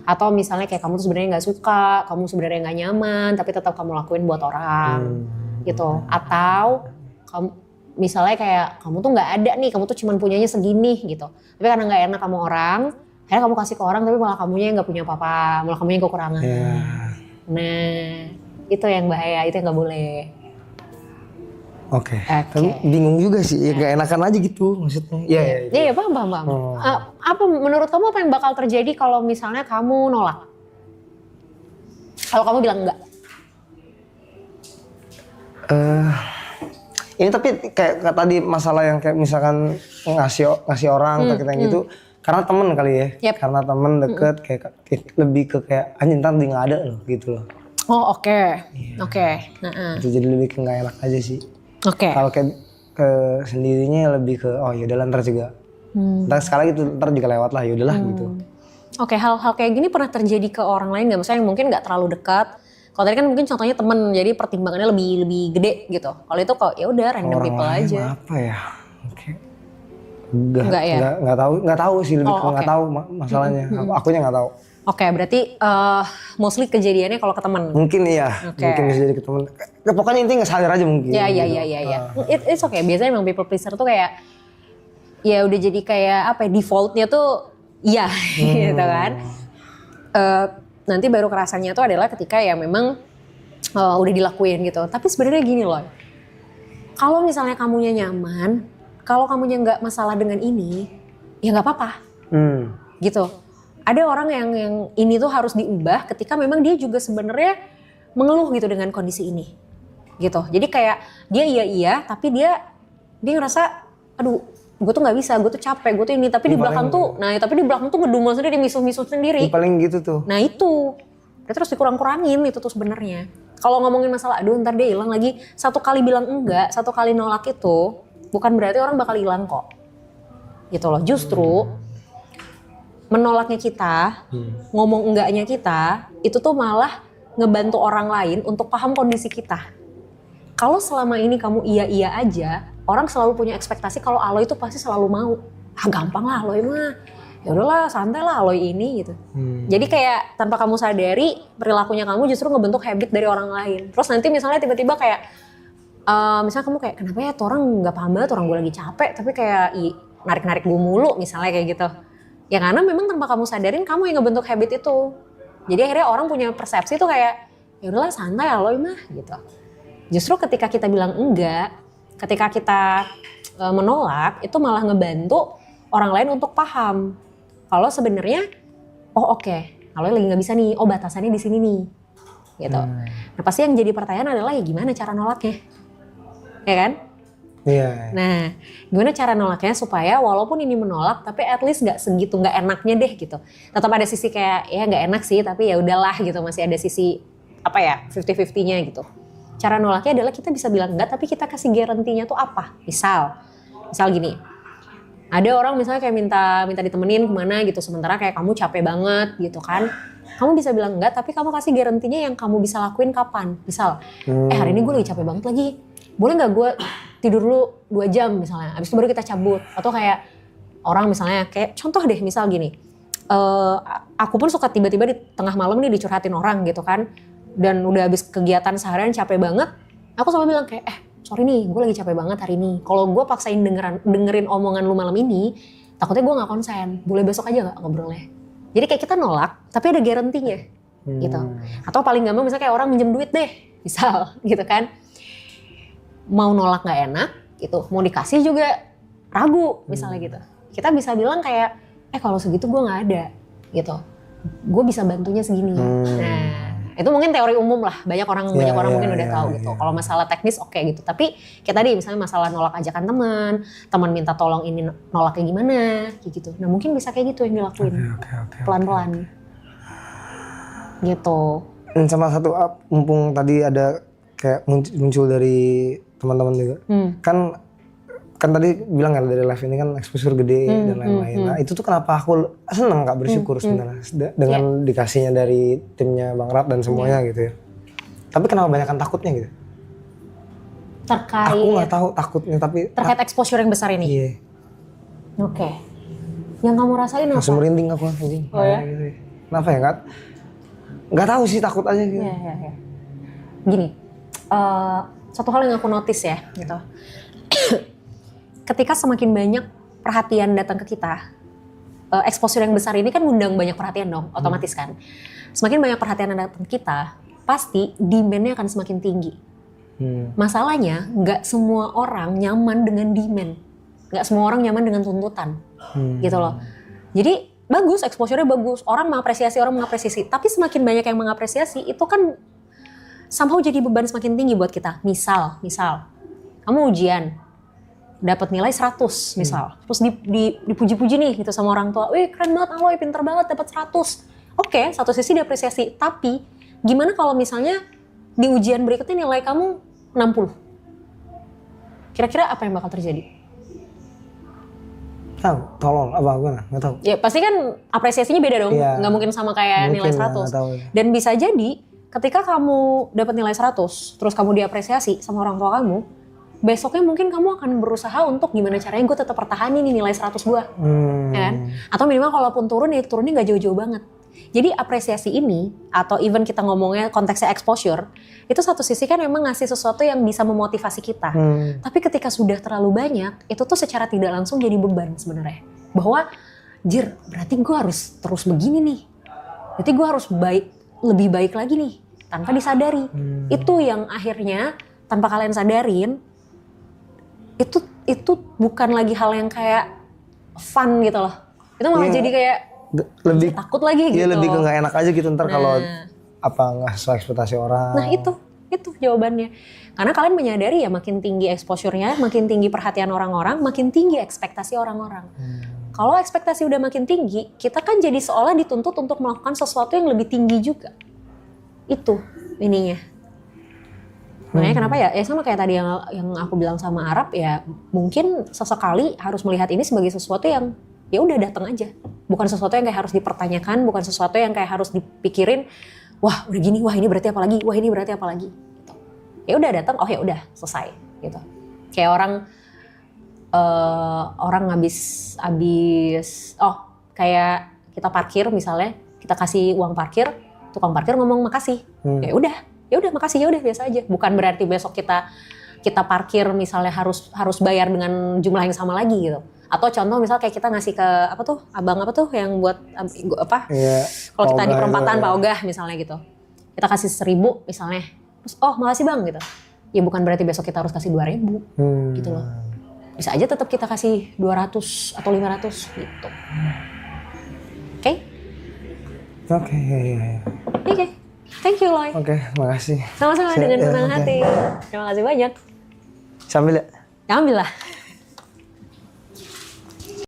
Atau misalnya kayak kamu tuh sebenarnya nggak suka, kamu sebenarnya nggak nyaman, tapi tetap kamu lakuin buat orang, gitu. Atau kamu misalnya kayak kamu tuh nggak ada nih, kamu tuh cuma punyanya segini gitu. Tapi karena nggak enak sama orang, akhirnya kamu kasih ke orang, tapi malah kamunya nggak punya apa-apa, malah kamunya kekurangan. Nah, itu yang bahaya, itu yang nggak boleh. Oke. Tapi bingung juga sih, ya gak enakan aja gitu maksudnya. Iya, paham. Apa menurut kamu apa yang bakal terjadi kalau misalnya kamu nolak? Kalau kamu bilang enggak? Ini tapi kayak tadi masalah yang kayak misalkan ngasih orang atau yang gitu, karena temen kali ya. Karena temen deket kayak lebih ke kayak anjing ntar dia nggak ada loh gitu loh. Oh oke. Itu jadi lebih ke nggak enak aja sih. Kalau kayak ke sendirinya lebih ke yaudahlah ntar juga. Ntar sekali gitu ntar juga lewat lah yaudahlah gitu. Oke, hal-hal kayak gini pernah terjadi ke orang lain nggak? Maksudnya yang mungkin nggak terlalu dekat. Kalau tadi kan mungkin contohnya temen, jadi pertimbangannya lebih gede gitu. Kalau itu kok ya udah random orang people aja. Apa ya? Nggak tahu sih, lebih ke nggak tahu masalahnya. Akunya nggak tahu. Oke, berarti mostly kejadiannya kalau ke teman. Mungkin iya, mungkin bisa jadi ke teman. Pokoknya intinya nggak sadar aja mungkin. Iya. It's okay. Biasanya memang people pleaser tuh kayak ya udah jadi kayak defaultnya tuh iya gitu kan. Nanti baru kerasanya tuh adalah ketika ya memang udah dilakuin gitu. Tapi sebenarnya gini loh, kalau misalnya kamunya nyaman, kalau kamunya nggak masalah dengan ini, ya nggak apa-apa, gitu. Ada orang yang ini tuh harus diubah ketika memang dia juga sebenarnya mengeluh gitu dengan kondisi ini. gitu. Jadi kayak dia iya tapi dia ngerasa aduh gue tuh nggak bisa, gue tuh capek, gue tuh ini, tapi di belakang tuh, tapi di belakang tuh ngedumel sendiri, misuh-misuh sendiri. Paling gitu tuh. Nah itu, dia terus dikurang-kurangin itu tuh sebenarnya. Kalau ngomongin masalah, aduh ntar dia hilang lagi, satu kali bilang enggak, satu kali nolak itu, bukan berarti orang bakal hilang kok. Gitu loh, justru menolaknya kita, ngomong enggaknya kita, itu tuh malah ngebantu orang lain untuk paham kondisi kita. Kalau selama ini kamu iya aja, orang selalu punya ekspektasi kalau Aloy itu pasti selalu mau. Ah gampang lah Aloy mah. Ya udahlah santai lah Aloy ini gitu. Jadi kayak tanpa kamu sadari perilakunya kamu justru ngebentuk habit dari orang lain. Terus nanti misalnya tiba-tiba kayak misalnya kamu kayak kenapa ya tuh orang nggak paham banget, orang gue lagi capek tapi kayak narik-narik gue mulu misalnya kayak gitu. Ya karena memang tanpa kamu sadarin kamu yang ngebentuk habit itu. Jadi akhirnya orang punya persepsi tuh kayak ya udahlah santai Aloy mah gitu. Justru ketika kita bilang enggak, ketika kita menolak, itu malah ngebantu orang lain untuk paham. Kalau sebenarnya, oh oke, Aloy lagi nggak bisa nih, oh batasannya di sini nih, gitu. Nah pasti yang jadi pertanyaan adalah ya gimana cara nolaknya, ya kan? Iya. Nah, gimana cara nolaknya supaya walaupun ini menolak, tapi at least nggak segitu nggak enaknya deh gitu. Tetap ada sisi kayak ya nggak enak sih, tapi ya udahlah gitu, masih ada sisi apa ya 50-50-nya gitu. Cara nolaknya adalah kita bisa bilang enggak tapi kita kasih garantinya tuh apa. Misal gini, ada orang misalnya kayak minta ditemenin kemana gitu sementara kayak kamu capek banget gitu kan. Kamu bisa bilang enggak tapi kamu kasih garantinya yang kamu bisa lakuin kapan. Misal, hari ini gue lagi capek banget lagi. Boleh gak gue tidur dulu 2 jam misalnya, abis itu baru kita cabut. Atau kayak orang misalnya kayak contoh deh misal gini, aku pun suka tiba-tiba di tengah malam nih dicurhatin orang gitu kan. Dan udah habis kegiatan seharian capek banget, aku selalu bilang kayak, sorry nih, gue lagi capek banget hari ini. Kalau gue paksain dengerin omongan lu malam ini, takutnya gue nggak konsen. Boleh besok aja nggak ngobrolnya? Jadi kayak kita nolak, tapi ada garantinya, gitu. Atau paling gampang misalnya kayak orang minjem duit deh, misal, gitu kan? Mau nolak nggak enak, gitu. Mau dikasih juga ragu, misalnya gitu. Kita bisa bilang kayak, kalau segitu gue nggak ada, gitu. Gue bisa bantunya segini. Nah. Itu mungkin teori umum lah, banyak orang mungkin udah tahu gitu. Kalau masalah teknis oke gitu. Tapi kayak tadi misalnya masalah nolak ajakan teman minta tolong ini nolaknya gimana, kayak gitu. Nah mungkin bisa kayak gitu yang dilakuin, pelan-pelan. Gitu. Dan sama satu mumpung tadi ada kayak muncul dari teman-teman juga, kan tadi bilang kan dari live ini kan exposure gede dan lain-lain. Nah itu tuh kenapa aku seneng Kak, bersyukur sebenarnya dengan dikasihnya dari timnya Bang Rat dan semuanya gitu ya. Tapi kenapa banyakan takutnya gitu? Terkait. Aku nggak tahu takutnya tapi. Terkait exposure yang besar ini. Iya. Oke. Yang kamu rasain apa? Langsung merinding aku anjing. Oh ya? Gitu. Kenapa ya Kak? Nggak tahu sih takut aja gitu. Iya. Gini, satu hal yang aku notice ya gitu. Ketika semakin banyak perhatian datang ke kita, exposure yang besar ini kan ngundang banyak perhatian dong, otomatis kan. Semakin banyak perhatian yang datang ke kita, pasti demand-nya akan semakin tinggi. Masalahnya, nggak semua orang nyaman dengan demand. Nggak semua orang nyaman dengan tuntutan, gitu loh. Jadi bagus, exposure-nya bagus, orang mengapresiasi. Tapi semakin banyak yang mengapresiasi, itu kan somehow jadi beban semakin tinggi buat kita. Misal, kamu ujian, dapat nilai 100 misal, terus dipuji-puji nih gitu sama orang tua, wih keren banget Aloy, pinter banget dapat 100. Oke, satu sisi diapresiasi, tapi gimana kalau misalnya di ujian berikutnya nilai kamu 60? Kira-kira apa yang bakal terjadi? Tahu, tolong apa gimana? Nggak tahu. Ya pasti kan apresiasinya beda dong, nggak mungkin sama kayak mungkin, nilai 100. tahu, ya. Dan bisa jadi ketika kamu dapat nilai 100, terus kamu diapresiasi sama orang tua kamu, besoknya mungkin kamu akan berusaha untuk gimana caranya gue tetap pertahanin nih nilai 100 gue. Ya kan? Atau minimal kalaupun turun ya turunnya gak jauh-jauh banget. Jadi apresiasi ini, atau even kita ngomongnya konteksnya exposure, itu satu sisi kan memang ngasih sesuatu yang bisa memotivasi kita. Tapi ketika sudah terlalu banyak, itu tuh secara tidak langsung jadi beban sebenarnya. Bahwa, berarti gue harus terus begini nih. Berarti gue harus lebih baik lagi nih, tanpa disadari. Itu yang akhirnya, tanpa kalian sadarin, itu bukan lagi hal yang kayak fun gitu loh. Itu malah jadi kayak lebih takut lagi gitu. Iya lebih ke nggak enak aja gitu ntar kalau apa nggak sesuai ekspektasi orang. Nah itu Itu jawabannya. Karena kalian menyadari ya makin tinggi exposure-nya, makin tinggi perhatian orang-orang, makin tinggi ekspektasi orang-orang. Kalau ekspektasi udah makin tinggi, kita kan jadi seolah dituntut untuk melakukan sesuatu yang lebih tinggi juga. Itu ininya. Makanya kenapa ya sama kayak tadi yang aku bilang sama Arab ya, mungkin sesekali harus melihat ini sebagai sesuatu yang ya udah datang aja. Bukan sesuatu yang kayak harus dipertanyakan, bukan sesuatu yang kayak harus dipikirin, wah udah gini, wah ini berarti apa lagi, wah ini berarti apa lagi. Gitu. Ya udah datang, oh ya udah selesai gitu. Kayak orang habis kayak kita parkir misalnya, kita kasih uang parkir, tukang parkir ngomong makasih. Ya udah makasih, ya udah biasa aja. Bukan berarti besok kita parkir misalnya harus bayar dengan jumlah yang sama lagi gitu. Atau contoh misal kayak kita ngasih ke abang yang buat kalau kita di perempatan Pak Ogah misalnya gitu, kita kasih 1.000 misalnya, terus makasih bang gitu, ya bukan berarti besok kita harus kasih 2.000 gitu loh, bisa aja tetap kita kasih 200 atau 500 gitu. Oke, thank you Loy. Oke, makasih. Sama-sama dengan senang hati. Terima kasih banyak. Sambil ya? Ya ambil lah.